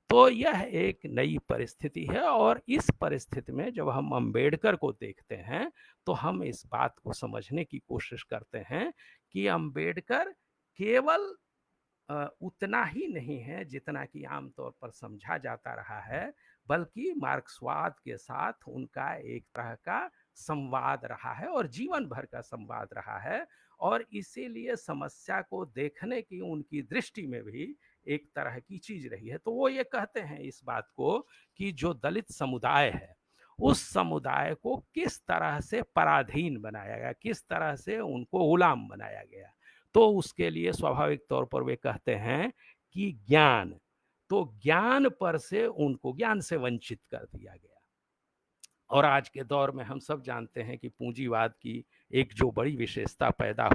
तो यह एक नई परिस्थिति है, और इस परिस्थिति में जब हम अंबेडकर को देखते हैं, तो हम इस बात को समझने की कोशिश करते हैं कि अंबेडकर केवल उतना ही नहीं है जितना कि आमतौर पर समझा जाता रहा है, बल्कि मार्क्सवाद के साथ उनका एक तरह का संवाद रहा है और जीवन भर का संवाद रहा है। और इसीलिए समस्या को देखने की उनकी दृष्टि में भी एक तरह की चीज रही है। तो वो ये कहते हैं इस बात को कि जो दलित समुदाय है, उस समुदाय को किस तरह से पराधीन बनाया गया, किस तरह से उनको गुलाम बनाया गया। तो उसके लिए स्वाभाविक तौर पर वे कहते हैं कि ज्ञान, तो ज्ञान पर से उनको ज्ञान से वंचित कर दिया गया। और आज के दौर में हम सब जानते हैं कि पूंजीवाद की एक जो बड़ी विशेषता पैदा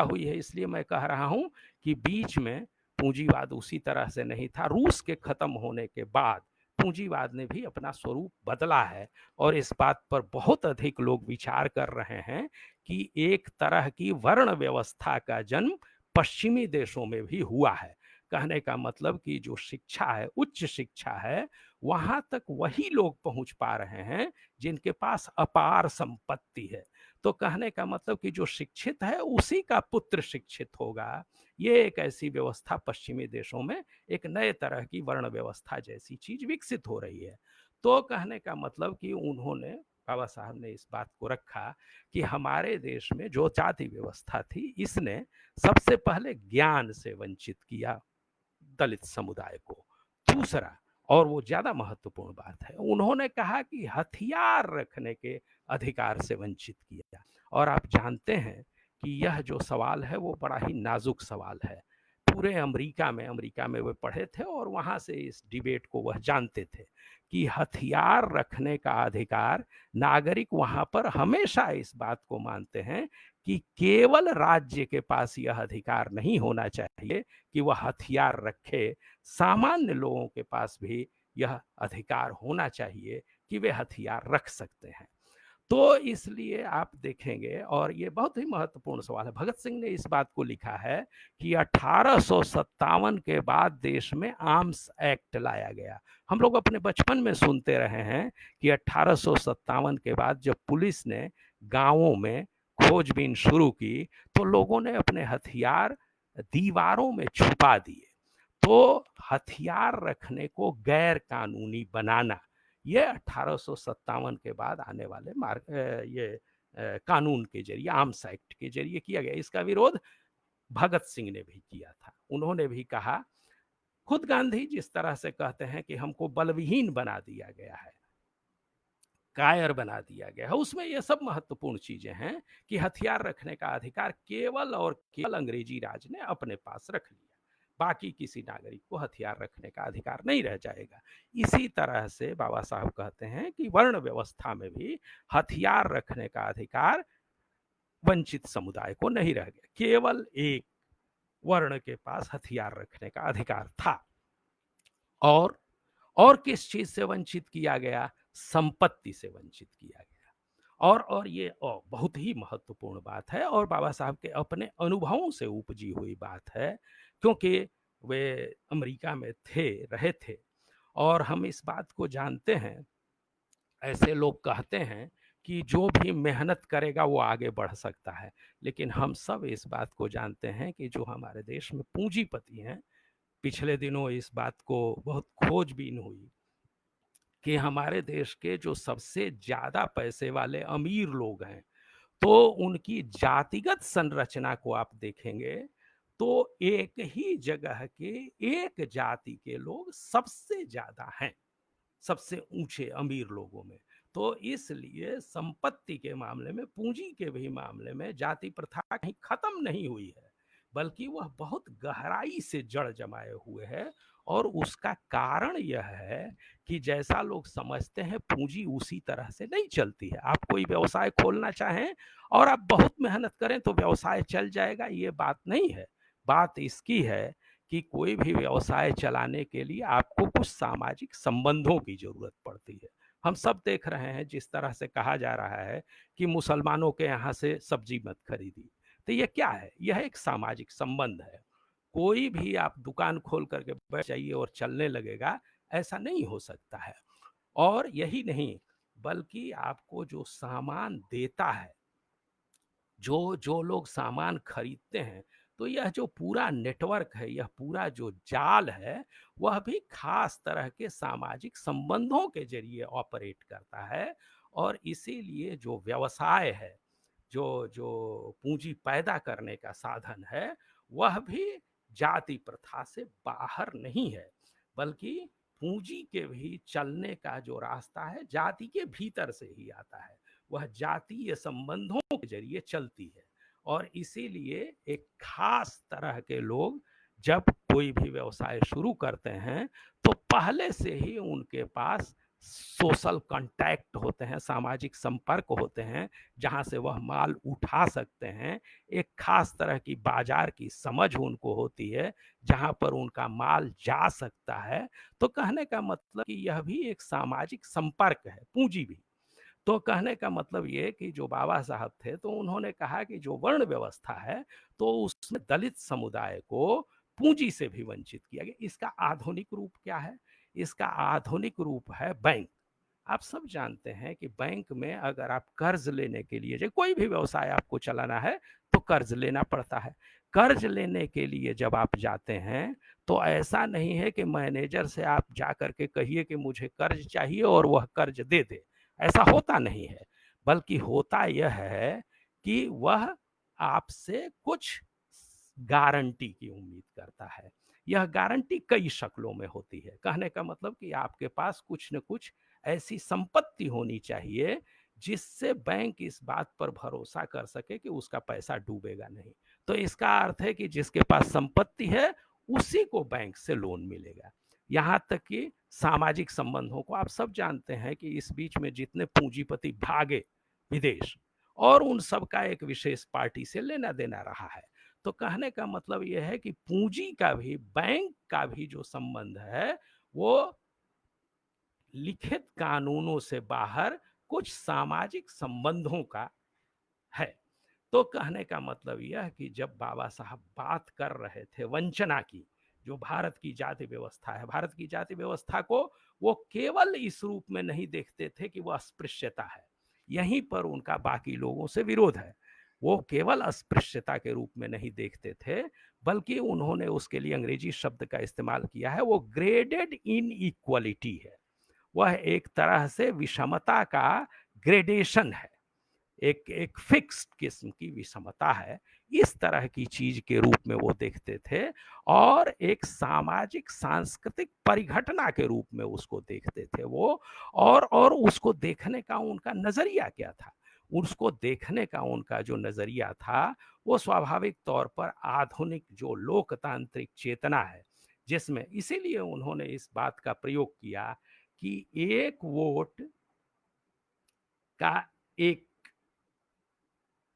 हुई है, इसलिए मैं कह रहा हूं कि बीच में पूंजीवाद उसी तरह से नहीं था। रूस के खत्म होने के बाद पूंजीवाद ने भी अपना स्वरूप बदला है और इस बात पर बहुत अधिक लोग विचार कर रहे हैं कि एक तरह की वर्ण व्यवस्था का जन्म पश्चिमी देशों में भी हुआ है। कहने का मतलब कि जो शिक्षा है, उच्च शिक्षा है, वहां तक वही लोग पहुंच पा रहे हैं जिनके पास अपार संपत्ति है। तो कहने का मतलब कि जो शिक्षित है उसी का पुत्र शिक्षित होगा। ये एक ऐसी व्यवस्था पश्चिमी देशों में एक नए तरह की वर्ण व्यवस्था जैसी चीज विकसित हो रही है। तो कहने का मतलब कि उन्होंने, बाबा साहब ने इस बात को रखा कि हमारे देश में जो जाति व्यवस्था थी, इसने सबसे पहले ज्ञान से वंचित किया दलित समुदाय को। दूसरा, और वो ज्यादा महत्वपूर्ण बात है, उन्होंने कहा कि हथियार रखने के अधिकार से वंचित किया। और आप जानते हैं कि यह जो सवाल है वो बड़ा ही नाजुक सवाल है। पूरे अमेरिका में वे पढ़े थे और वहां से इस डिबेट को वह जानते थे कि हथियार रखने का अधिकार, नागरिक वहां पर हमेशा इस बात को मानते हैं कि केवल राज्य के पास यह अधिकार नहीं होना चाहिए कि वह हथियार रखे, सामान्य लोगों के पास भी यह अधिकार होना चाहिए कि वे हथियार रख सकते हैं। तो इसलिए आप देखेंगे, और ये बहुत ही महत्वपूर्ण सवाल है, भगत सिंह ने इस बात को लिखा है कि 1857 के बाद देश में आर्म्स एक्ट लाया गया। हम लोग अपने बचपन में सुनते रहे हैं कि 1857 के बाद जब पुलिस ने गांवों में खोजबीन शुरू की तो लोगों ने अपने हथियार दीवारों में छुपा दिए। तो हथियार रखने को गैर कानूनी बनाना, ये 1857 के बाद आने वाले ये कानून के जरिए, आर्म्स एक्ट के जरिए किया गया। इसका विरोध भगत सिंह ने भी किया था। उन्होंने भी कहा, खुद गांधी जिस तरह से कहते हैं कि हमको बलविहीन बना दिया गया है, कायर बना दिया गया है, उसमें ये सब महत्वपूर्ण चीजें हैं कि हथियार रखने का अधिकार केवल और केवल अंग्रेजी राज ने अपने पास रख लिया, बाकी किसी नागरिक को हथियार रखने का अधिकार नहीं रह जाएगा। इसी तरह से बाबा साहब कहते हैं कि वर्ण व्यवस्था में भी हथियार रखने का अधिकार वंचित समुदाय को नहीं रह गया, केवल एक वर्ण के पास हथियार रखने का अधिकार था। और किस चीज से वंचित किया गया? संपत्ति से वंचित किया गया। और ये बहुत ही महत्वपूर्ण बात है और बाबा साहब के अपने अनुभवों से उपजी हुई बात है, क्योंकि वे अमेरिका में रहे थे। और हम इस बात को जानते हैं, ऐसे लोग कहते हैं कि जो भी मेहनत करेगा वो आगे बढ़ सकता है, लेकिन हम सब इस बात को जानते हैं कि जो हमारे देश में पूंजीपति हैं, पिछले दिनों इस बात को बहुत खोजबीन हुई कि हमारे देश के जो सबसे ज्यादा पैसे वाले अमीर लोग हैं, तो उनकी जातिगत संरचना को आप देखेंगे तो एक ही जगह के एक जाति के लोग सबसे ज्यादा हैं, सबसे ऊंचे अमीर लोगों में। तो इसलिए संपत्ति के मामले में, पूंजी के भी मामले में जाति प्रथा कहीं खत्म नहीं हुई है, बल्कि वह बहुत गहराई से जड़ जमाए हुए है। और उसका कारण यह है कि जैसा लोग समझते हैं पूंजी उसी तरह से नहीं चलती है। आप कोई व्यवसाय खोलना चाहें और आप बहुत मेहनत करें तो व्यवसाय चल जाएगा, ये बात नहीं है। बात इसकी है कि कोई भी व्यवसाय चलाने के लिए आपको कुछ सामाजिक संबंधों की जरूरत पड़ती है। हम सब देख रहे हैं जिस तरह से कहा जा रहा है कि मुसलमानों के यहाँ से सब्जी मत खरीदी, तो ये क्या है? यह एक सामाजिक संबंध है। कोई भी आप दुकान खोल करके बैठ जाइए और चलने लगेगा, ऐसा नहीं हो सकता है। और यही नहीं, बल्कि आपको जो सामान देता है, जो जो लोग सामान खरीदते हैं, तो यह जो पूरा नेटवर्क है, यह पूरा जो जाल है, वह भी खास तरह के सामाजिक संबंधों के जरिए ऑपरेट करता है। और इसीलिए जो व्यवसाय है, जो जो पूंजी पैदा करने का साधन है, वह भी जाति प्रथा से बाहर नहीं है, बल्कि पूंजी के भी चलने का जो रास्ता है जाति के भीतर से ही आता है। वह जातीय संबंधों के जरिए चलती है। और इसीलिए एक खास तरह के लोग जब कोई भी व्यवसाय शुरू करते हैं, तो पहले से ही उनके पास सोशल कांटेक्ट होते हैं, सामाजिक संपर्क होते हैं, जहां से वह माल उठा सकते हैं। एक खास तरह की बाजार की समझ उनको होती है, जहां पर उनका माल जा सकता है। तो कहने का मतलब कि यह भी एक सामाजिक संपर्क है, पूंजी भी। तो कहने का मतलब ये कि जो बाबा साहब थे, तो उन्होंने कहा कि जो वर्ण व्यवस्था है, तो उसमें दलित समुदाय को पूंजी से भी वंचित किया गया। इसका आधुनिक रूप क्या है? इसका आधुनिक रूप है बैंक। आप सब जानते हैं कि बैंक में अगर आप कर्ज लेने के लिए, जो कोई भी व्यवसाय आपको चलाना है, तो कर्ज लेना पड़ता है। कर्ज लेने के लिए जब आप जाते हैं, तो ऐसा नहीं है कि मैनेजर से आप जा करके कहिए कि मुझे कर्ज चाहिए और वह कर्ज दे दे। ऐसा होता नहीं है, बल्कि होता यह है कि वह आपसे कुछ गारंटी की उम्मीद करता है। यह गारंटी कई शक्लों में होती है। कहने का मतलब कि आपके पास कुछ न कुछ ऐसी संपत्ति होनी चाहिए, जिससे बैंक इस बात पर भरोसा कर सके कि उसका पैसा डूबेगा नहीं। तो इसका अर्थ है कि जिसके पास संपत्ति है, उसी को बैंक से लोन मिलेगा। यहाँ तक कि सामाजिक संबंधों को आप सब जानते हैं कि इस बीच में जितने पूंजीपति भागे विदेश, और उन सब का एक विशेष पार्टी से लेना देना रहा है। तो कहने का मतलब यह है कि पूंजी का भी, बैंक का भी जो संबंध है, वो लिखित कानूनों से बाहर कुछ सामाजिक संबंधों का है। तो कहने का मतलब यह कि जब बाबा साहब बात कर रहे थे वंचना की, जो भारत की जाति व्यवस्था है, भारत की जाति व्यवस्था को वो केवल इस रूप में नहीं देखते थे कि वह अस्पृश्यता है, यहीं पर उनका बाकी लोगों से विरोध है। वो केवल अस्पृश्यता के रूप में नहीं देखते थे, बल्कि उन्होंने उसके लिए अंग्रेजी शब्द का इस्तेमाल किया है, वो ग्रेडेड इन इक्वलिटी है। वह एक तरह से विषमता का ग्रेडेशन है, एक एक फिक्स्ड किस्म की विषमता है। इस तरह की चीज के रूप में वो देखते थे, और एक सामाजिक सांस्कृतिक परिघटना के रूप में उसको देखते थे वो। और उसको देखने का उनका नजरिया क्या था? उसको देखने का उनका जो नजरिया था, वो स्वाभाविक तौर पर आधुनिक जो लोकतांत्रिक चेतना है, जिसमें इसीलिए उन्होंने इस बात का प्रयोग किया कि एक वोट का एक,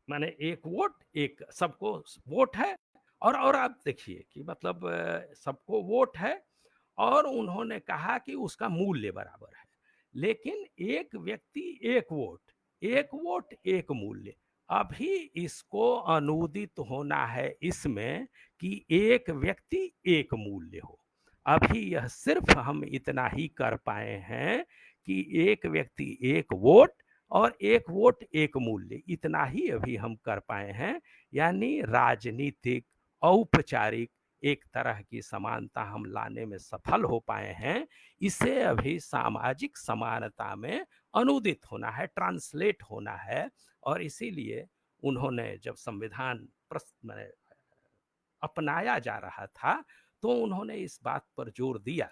माने एक वोट, एक सबको वोट है। और आप देखिए कि मतलब सबको वोट है, और उन्होंने कहा कि उसका मूल्य बराबर है। लेकिन एक व्यक्ति एक वोट एक मूल्य। अभी इसको अनुदित होना है इसमें कि एक व्यक्ति एक मूल्य हो। अभी यह सिर्फ हम इतना ही कर पाए हैं कि एक व्यक्ति एक वोट और एक वोट एक मूल्य, इतना ही अभी हम कर पाए हैं। यानी राजनीतिक औपचारिक एक तरह की समानता हम लाने में सफल हो पाए हैं। इसे अभी सामाजिक समानता में अनुदित होना है, ट्रांसलेट होना है। और इसीलिए उन्होंने जब संविधान अपनाया जा रहा था, तो उन्होंने इस बात पर जोर दिया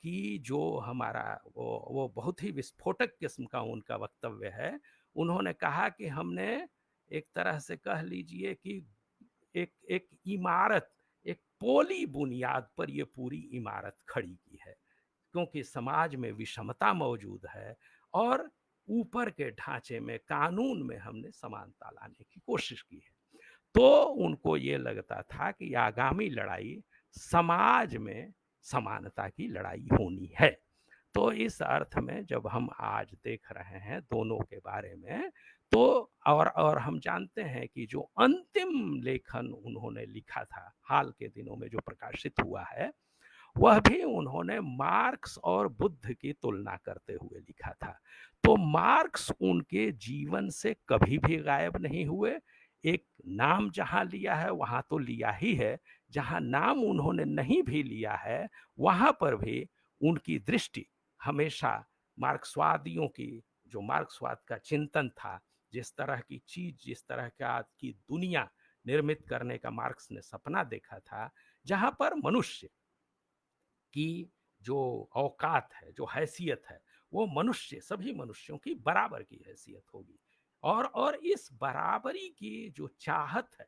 कि जो हमारा वो बहुत ही विस्फोटक किस्म का उनका वक्तव्य है। उन्होंने कहा कि हमने एक तरह से कह लीजिए कि एक एक इमारत, एक पोली बुनियाद पर ये पूरी इमारत खड़ी की है, क्योंकि समाज में विषमता मौजूद है, और ऊपर के ढांचे में, कानून में हमने समानता लाने की कोशिश की है। तो उनको ये लगता था कि आगामी लड़ाई समाज में समानता की लड़ाई होनी है। तो इस अर्थ में जब हम आज देख रहे हैं दोनों के बारे में, तो और हम जानते हैं कि जो अंतिम लेखन उन्होंने लिखा था हाल के दिनों में जो प्रकाशित हुआ है, वह भी उन्होंने मार्क्स और बुद्ध की तुलना करते हुए लिखा था। तो मार्क्स उनके जीवन से कभी भी गायब नहीं हुए। एक नाम जहाँ लिया है वहाँ तो लिया ही है, जहाँ नाम उन्होंने नहीं भी लिया है, वहाँ पर भी उनकी दृष्टि हमेशा मार्क्सवादियों की, जो मार्क्सवाद का चिंतन था, जिस तरह की चीज़, जिस तरह का की दुनिया निर्मित करने का मार्क्स ने सपना देखा था, जहाँ पर मनुष्य की जो औकात है, जो हैसियत है, वो मनुष्य, सभी मनुष्यों की बराबर की हैसियत होगी। और इस बराबरी की जो चाहत है,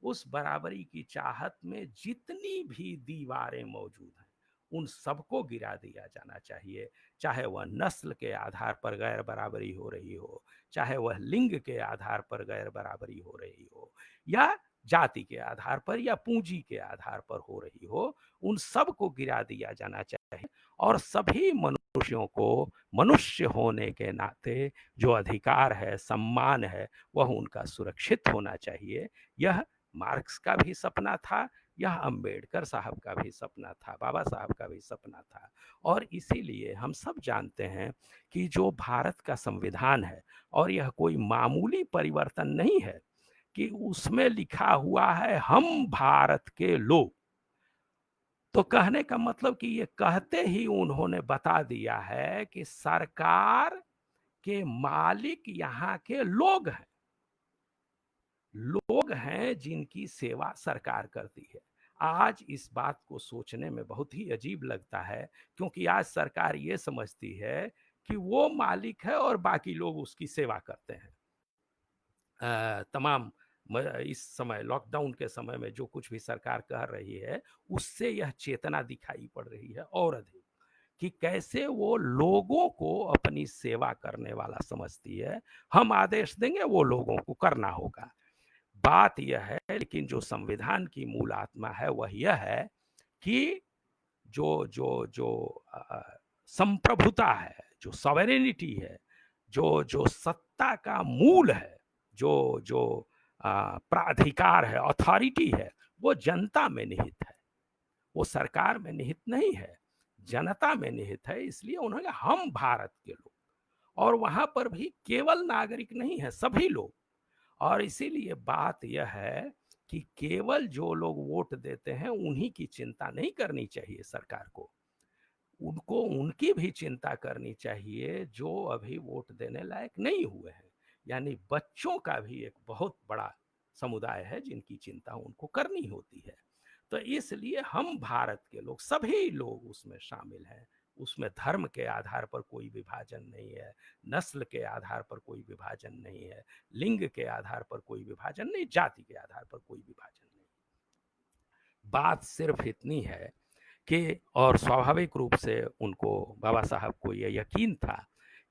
उस बराबरी की चाहत में जितनी भी दीवारें मौजूद हैं, उन सबको गिरा दिया जाना चाहिए। चाहे वह नस्ल के आधार पर गैर बराबरी हो रही हो, चाहे वह लिंग के आधार पर गैर बराबरी हो रही हो, या जाति के आधार पर या पूंजी के आधार पर हो रही हो, उन सबको गिरा दिया जाना चाहिए। और सभी मनुष्यों को मनुष्य होने के नाते जो अधिकार है, सम्मान है, वह उनका सुरक्षित होना चाहिए। यह मार्क्स का भी सपना था, यह अंबेडकर साहब का भी सपना था, बाबा साहब का भी सपना था। और इसीलिए हम सब जानते हैं कि जो भारत का संविधान है, और यह कोई मामूली परिवर्तन नहीं है कि उसमें लिखा हुआ है हम भारत के लोग। तो कहने का मतलब कि ये कहते ही उन्होंने बता दिया है कि सरकार के मालिक यहाँ के लोग हैं, लोग हैं जिनकी सेवा सरकार करती है। आज इस बात को सोचने में बहुत ही अजीब लगता है, क्योंकि आज सरकार ये समझती है कि वो मालिक है और बाकी लोग उसकी सेवा करते हैं। तमाम इस समय लॉकडाउन के समय में जो कुछ भी सरकार कह रही है, उससे यह चेतना दिखाई पड़ रही है और अधिक, कि कैसे वो लोगों को अपनी सेवा करने वाला समझती है। हम आदेश देंगे, वो लोगों को करना होगा। बात यह है, लेकिन जो संविधान की मूल आत्मा है वह यह है कि जो जो जो संप्रभुता है, जो सॉवरेनिटी है, जो जो सत्ता का मूल है, जो जो प्राधिकार है, अथॉरिटी है, वो जनता में निहित है, वो सरकार में निहित नहीं है, जनता में निहित है। इसलिए उन्होंने हम भारत के लोग, और वहां पर भी केवल नागरिक नहीं है, सभी लोग। और इसीलिए बात यह है कि केवल जो लोग वोट देते हैं उन्हीं की चिंता नहीं करनी चाहिए सरकार को, उनको उनकी भी चिंता करनी चाहिए जो अभी वोट देने लायक नहीं हुए हैं। यानी बच्चों का भी एक बहुत बड़ा समुदाय है जिनकी चिंता उनको करनी होती है। तो इसलिए हम भारत के लोग, सभी लोग उसमें शामिल हैं। उसमें धर्म के आधार पर कोई विभाजन नहीं है, नस्ल के आधार पर कोई विभाजन नहीं है, लिंग के आधार पर कोई विभाजन नहीं, जाति के आधार पर कोई विभाजन नहीं। बात सिर्फ इतनी है कि, और स्वाभाविक रूप से उनको, बाबा साहब को यह यकीन था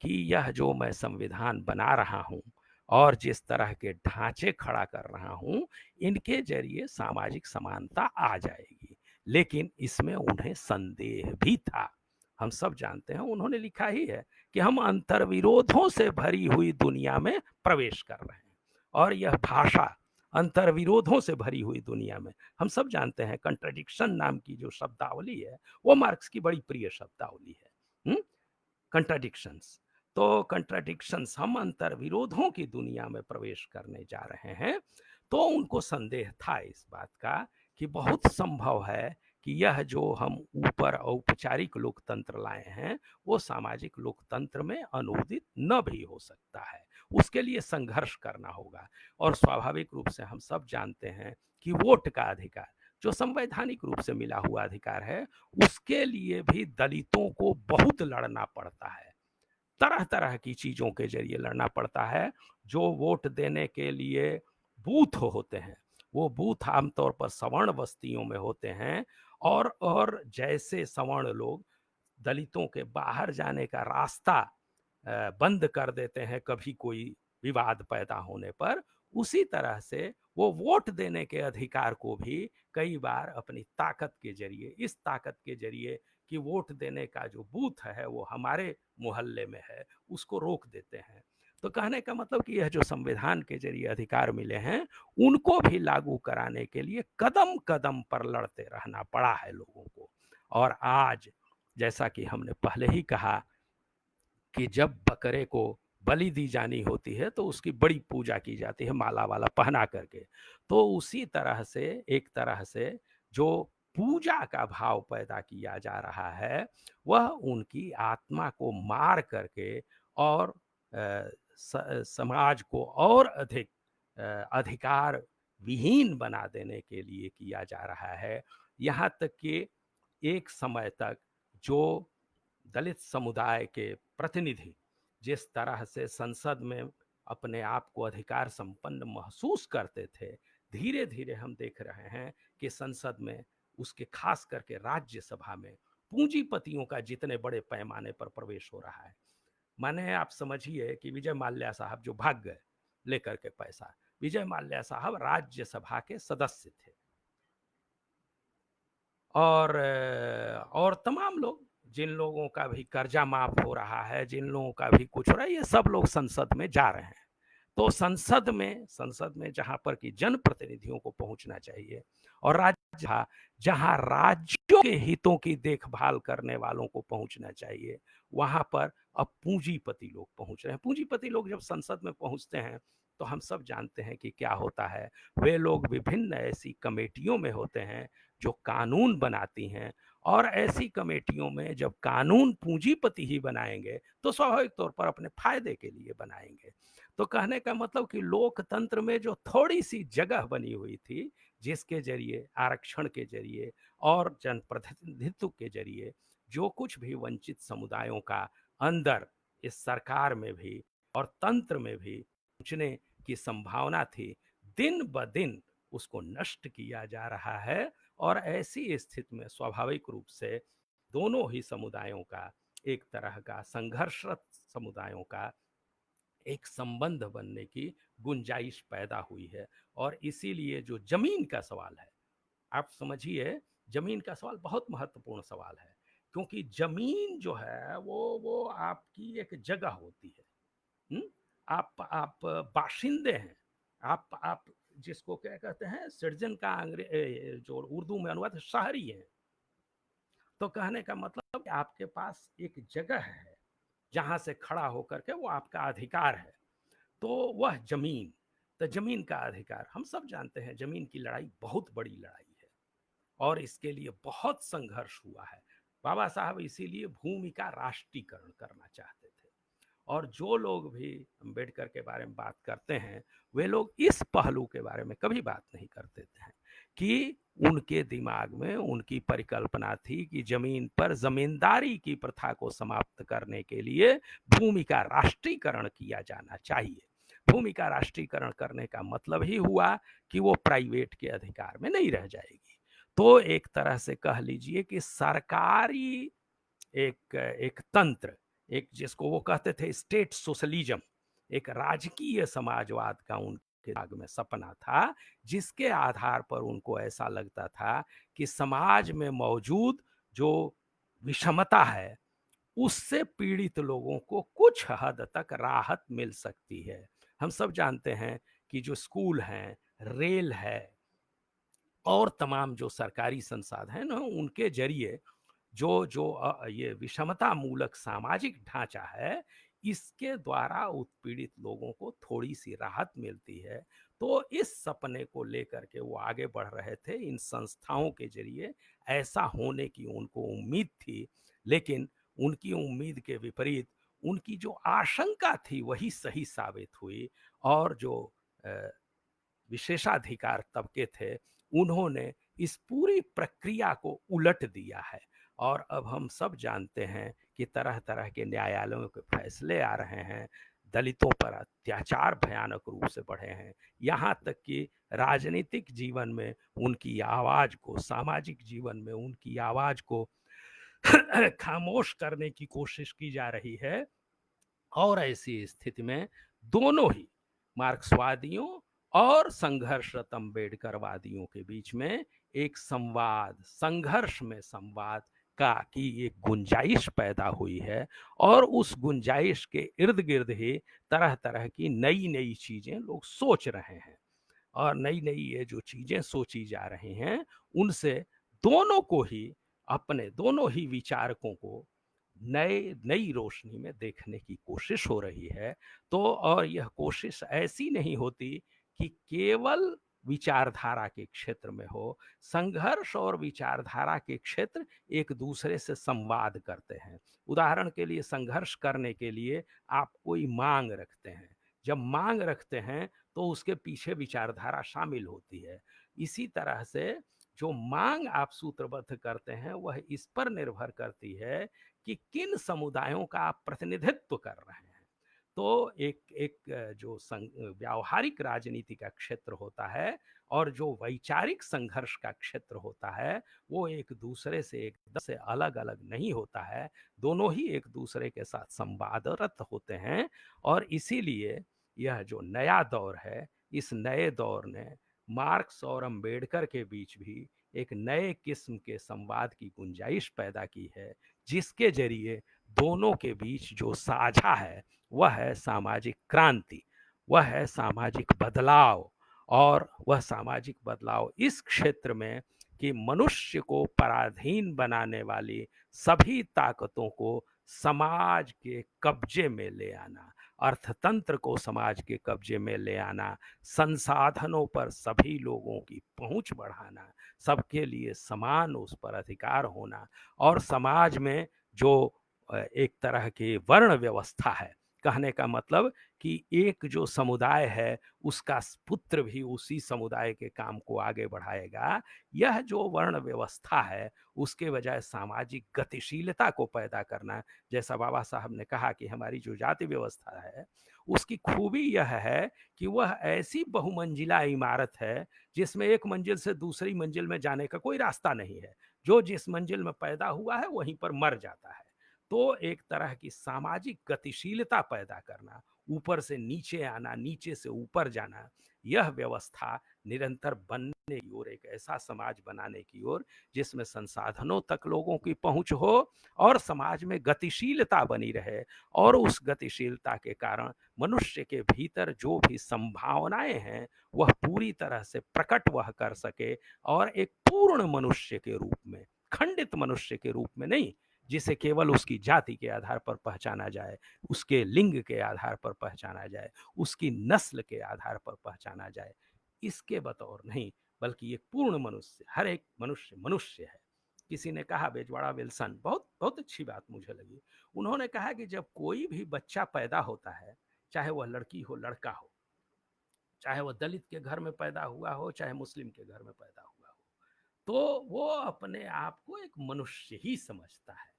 कि यह जो मैं संविधान बना रहा हूँ और जिस तरह के ढांचे खड़ा कर रहा हूँ, इनके जरिए सामाजिक समानता आ जाएगी। लेकिन इसमें उन्हें संदेह भी था। हम सब जानते हैं, उन्होंने लिखा ही है कि हम अंतर्विरोधों से भरी हुई दुनिया में प्रवेश कर रहे हैं। और यह भाषा अंतर्विरोधों से भरी हुई दुनिया में, हम सब जानते हैं कंट्रडिक्शन नाम की जो शब्दावली है, वो मार्क्स की बड़ी प्रिय शब्दावली है। कंट्राडिक्शंस, तो कंट्राडिक्शंस, हम अंतर्विरोधों की दुनिया में प्रवेश करने जा रहे हैं। तो उनको संदेह था इस बात का कि बहुत संभव है कि यह जो हम ऊपर औपचारिक लोकतंत्र लाए हैं, वो सामाजिक लोकतंत्र में अनुदित न भी हो सकता है। उसके लिए संघर्ष करना होगा। और स्वाभाविक रूप से हम सब जानते हैं कि वोट का अधिकार, जो संवैधानिक रूप से मिला हुआ अधिकार है, उसके लिए भी दलितों को बहुत लड़ना पड़ता है, तरह तरह की चीजों के जरिए लड़ना पड़ता है। जो वोट देने के लिए बूथ होते हैं, वो बूथ आमतौर पर सवर्ण बस्तियों में होते हैं। और जैसे सवर्ण लोग दलितों के बाहर जाने का रास्ता बंद कर देते हैं कभी कोई विवाद पैदा होने पर, उसी तरह से वो वोट देने के अधिकार को भी कई बार अपनी ताकत के जरिए, इस ताकत के जरिए कि वोट देने का जो बूथ है वो हमारे मोहल्ले में है, उसको रोक देते हैं। तो कहने का मतलब कि यह जो संविधान के जरिए अधिकार मिले हैं, उनको भी लागू कराने के लिए कदम कदम पर लड़ते रहना पड़ा है लोगों को। और आज, जैसा कि हमने पहले ही कहा, कि जब बकरे को बलि दी जानी होती है तो उसकी बड़ी पूजा की जाती है माला वाला पहना करके। तो उसी तरह से एक तरह से जो पूजा का भाव पैदा किया जा रहा है वह उनकी आत्मा को मार करके और समाज को और अधिक अधिकार विहीन बना देने के लिए किया जा रहा है। यहाँ तक कि एक समय तक जो दलित समुदाय के प्रतिनिधि जिस तरह से संसद में अपने आप को अधिकार संपन्न महसूस करते थे, धीरे धीरे हम देख रहे हैं कि संसद में, उसके खास करके राज्यसभा में पूंजीपतियों का जितने बड़े पैमाने पर प्रवेश हो रहा है। माने आप समझिए कि विजय माल्या साहब जो भाग गए लेकर के पैसा, विजय माल्या साहब राज्यसभा के सदस्य थे और तमाम लोग, जिन लोगों का भी कर्जा माफ हो रहा है, जिन लोगों का भी कुछ हो रहा है, ये सब लोग संसद में जा रहे हैं। तो संसद में जहां पर कि जनप्रतिनिधियों को पहुंचना चाहिए और राज्य जहां राज्यों के हितों की देखभाल करने वालों को पहुंचना चाहिए, वहां पर अब पूंजीपति लोग पहुंच रहे हैं। पूंजीपति लोग जब संसद में पहुंचते हैं तो हम सब जानते हैं कि क्या होता है। वे लोग विभिन्न ऐसी कमेटियों में होते हैं जो कानून बनाती हैं, और ऐसी कमेटियों में जब कानून पूंजीपति ही बनाएंगे तो स्वाभाविक तौर पर अपने फायदे के लिए बनाएंगे। तो कहने का मतलब कि लोकतंत्र में जो थोड़ी सी जगह बनी हुई थी, जिसके जरिए आरक्षण के जरिए और जनप्रतिनिधित्व के जरिए जो कुछ भी वंचित समुदायों का अंदर इस सरकार में भी और तंत्र में भी पहुंचने की संभावना थी, दिन ब दिन उसको नष्ट किया जा रहा है। और ऐसी स्थिति में स्वाभाविक रूप से दोनों ही समुदायों का, एक तरह का संघर्षरत समुदायों का एक संबंध बनने की गुंजाइश पैदा हुई है। और इसीलिए जो जमीन का सवाल है, आप समझिए, जमीन का सवाल बहुत महत्वपूर्ण सवाल है, क्योंकि जमीन जो है वो आपकी एक जगह होती है। हुँ? आप बाशिंदे हैं, आप जिसको क्या कहते हैं, सिटीजन का जो उर्दू में अनुवाद है, शहरी है। तो कहने का मतलब कि आपके पास एक जगह है जहां से खड़ा होकर के वो आपका अधिकार है, तो वह जमीन। तो जमीन का अधिकार, हम सब जानते हैं जमीन की लड़ाई बहुत बड़ी लड़ाई है और इसके लिए बहुत संघर्ष हुआ है। बाबा साहब इसीलिए भूमि का राष्ट्रीयकरण करना चाहते थे। और जो लोग भी अंबेडकर के बारे में बात करते हैं, वे लोग इस पहलू के बारे में कभी बात नहीं करते थे कि उनके दिमाग में उनकी परिकल्पना थी कि जमीन पर जमींदारी की प्रथा को समाप्त करने के लिए भूमि का राष्ट्रीयकरण किया जाना चाहिए। भूमि का राष्ट्रीयकरण करने का मतलब ही हुआ कि वो प्राइवेट के अधिकार में नहीं रह जाएगी। तो एक तरह से कह लीजिए कि सरकारी एक तंत्र, एक जिसको वो कहते थे स्टेट सोशलिज्म, एक राजकीय समाजवाद का उनके दिमाग में सपना था, जिसके आधार पर उनको ऐसा लगता था कि समाज में मौजूद जो विषमता है उससे पीड़ित लोगों को कुछ हद तक राहत मिल सकती है। हम सब जानते हैं कि जो स्कूल हैं, रेल है और तमाम जो सरकारी संसाधन हैं ना, उनके जरिए जो जो ये विषमता मूलक सामाजिक ढांचा है, इसके द्वारा उत्पीड़ित लोगों को थोड़ी सी राहत मिलती है। तो इस सपने को लेकर के वो आगे बढ़ रहे थे। इन संस्थाओं के जरिए ऐसा होने की उनको उम्मीद थी, लेकिन उनकी उम्मीद के विपरीत उनकी जो आशंका थी वही सही साबित हुई। और जो विशेषाधिकार तबके थे, उन्होंने इस पूरी प्रक्रिया को उलट दिया है। और अब हम सब जानते हैं कि तरह तरह के न्यायालयों के फैसले आ रहे हैं, दलितों पर अत्याचार भयानक रूप से बढ़े हैं, यहाँ तक कि राजनीतिक जीवन में उनकी आवाज़ को, सामाजिक जीवन में उनकी आवाज़ को खामोश करने की कोशिश की जा रही है। और ऐसी स्थिति में दोनों ही मार्क्सवादियों और संघर्षरत अम्बेडकरवादियों के बीच में एक संवाद, संघर्ष में संवाद का की एक गुंजाइश पैदा हुई है। और उस गुंजाइश के इर्द गिर्द ही तरह तरह की नई नई चीजें लोग सोच रहे हैं। और नई नई ये जो चीजें सोची जा रही हैं, उनसे दोनों को ही, अपने दोनों ही विचारकों को नई रोशनी में देखने की कोशिश हो रही है। तो और यह कोशिश ऐसी नहीं होती कि केवल विचारधारा के क्षेत्र में हो, संघर्ष और विचारधारा के क्षेत्र एक दूसरे से संवाद करते हैं। उदाहरण के लिए संघर्ष करने के लिए आप कोई मांग रखते हैं। जब मांग रखते हैं तो उसके पीछे विचारधारा शामिल होती है। इसी तरह से जो मांग आप सूत्रबद्ध करते हैं वह इस पर निर्भर करती है कि किन समुदायों का आप प्रतिनिधित्व कर रहे हैं। तो एक एक जो व्यावहारिक राजनीति का क्षेत्र होता है और जो वैचारिक संघर्ष का क्षेत्र होता है, वो एक दूसरे से एकदम से अलग अलग नहीं होता है। दोनों ही एक दूसरे के साथ संवादरत होते हैं। और इसीलिए यह जो नया दौर है, इस नए दौर ने मार्क्स और अंबेडकर के बीच भी एक नए किस्म के संवाद की गुंजाइश पैदा की है, जिसके जरिए दोनों के बीच जो साझा है वह है सामाजिक क्रांति, वह है सामाजिक बदलाव। और वह सामाजिक बदलाव इस क्षेत्र में कि मनुष्य को पराधीन बनाने वाली सभी ताकतों को समाज के कब्जे में ले आना, अर्थतंत्र को समाज के कब्जे में ले आना, संसाधनों पर सभी लोगों की पहुंच बढ़ाना, सबके लिए समान उस पर अधिकार होना। और समाज में जो एक तरह की वर्ण व्यवस्था है, कहने का मतलब कि एक जो समुदाय है उसका पुत्र भी उसी समुदाय के काम को आगे बढ़ाएगा, यह जो वर्ण व्यवस्था है उसके बजाय सामाजिक गतिशीलता को पैदा करना। जैसा बाबा साहब ने कहा कि हमारी जो जाति व्यवस्था है उसकी खूबी यह है कि वह ऐसी बहुमंजिला इमारत है जिसमें एक मंजिल से दूसरी मंजिल में जाने का कोई रास्ता नहीं है। जो जिस मंजिल में पैदा हुआ है वहीं पर मर जाता है। तो एक तरह की सामाजिक गतिशीलता पैदा करना, ऊपर से नीचे आना, नीचे से ऊपर जाना, यह व्यवस्था निरंतर बनने की ओर, एक ऐसा समाज बनाने की ओर जिसमें संसाधनों तक लोगों की पहुंच हो और समाज में गतिशीलता बनी रहे। और उस गतिशीलता के कारण मनुष्य के भीतर जो भी संभावनाएं हैं वह पूरी तरह से प्रकट वह कर सके, और एक पूर्ण मनुष्य के रूप में, खंडित मनुष्य के रूप में नहीं, जिसे केवल उसकी जाति के आधार पर पहचाना जाए, उसके लिंग के आधार पर पहचाना जाए, उसकी नस्ल के आधार पर पहचाना जाए, इसके बतौर नहीं, बल्कि एक पूर्ण मनुष्य, हर एक मनुष्य मनुष्य है। किसी ने कहा, बेजवाड़ा विल्सन, बहुत बहुत अच्छी बात मुझे लगी। उन्होंने कहा कि जब कोई भी बच्चा पैदा होता है, चाहे वह लड़की हो लड़का हो, चाहे वह दलित के घर में पैदा हुआ हो चाहे मुस्लिम के घर में पैदा हुआ हो, तो वो अपने आप को एक मनुष्य ही समझता है।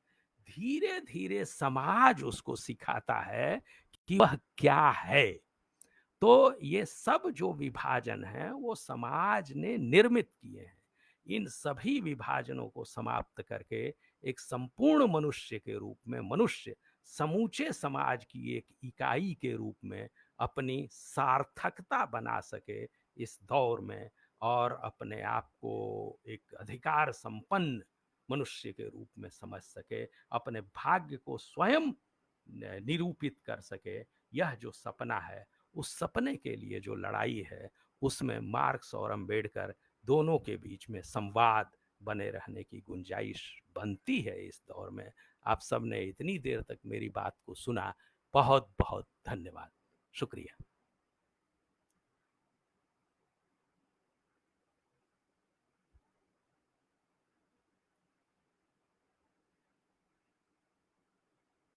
धीरे धीरे समाज उसको सिखाता है कि वह क्या है। तो ये सब जो विभाजन है वो समाज ने निर्मित किए हैं। इन सभी विभाजनों को समाप्त करके एक संपूर्ण मनुष्य के रूप में मनुष्य समूचे समाज की एक इकाई के रूप में अपनी सार्थकता बना सके इस दौर में, और अपने आप को एक अधिकार संपन्न मनुष्य के रूप में समझ सके, अपने भाग्य को स्वयं निरूपित कर सके, यह जो सपना है, उस सपने के लिए जो लड़ाई है, उसमें मार्क्स और अंबेडकर दोनों के बीच में संवाद बने रहने की गुंजाइश बनती है इस दौर में। आप सब ने इतनी देर तक मेरी बात को सुना, बहुत बहुत धन्यवाद, शुक्रिया।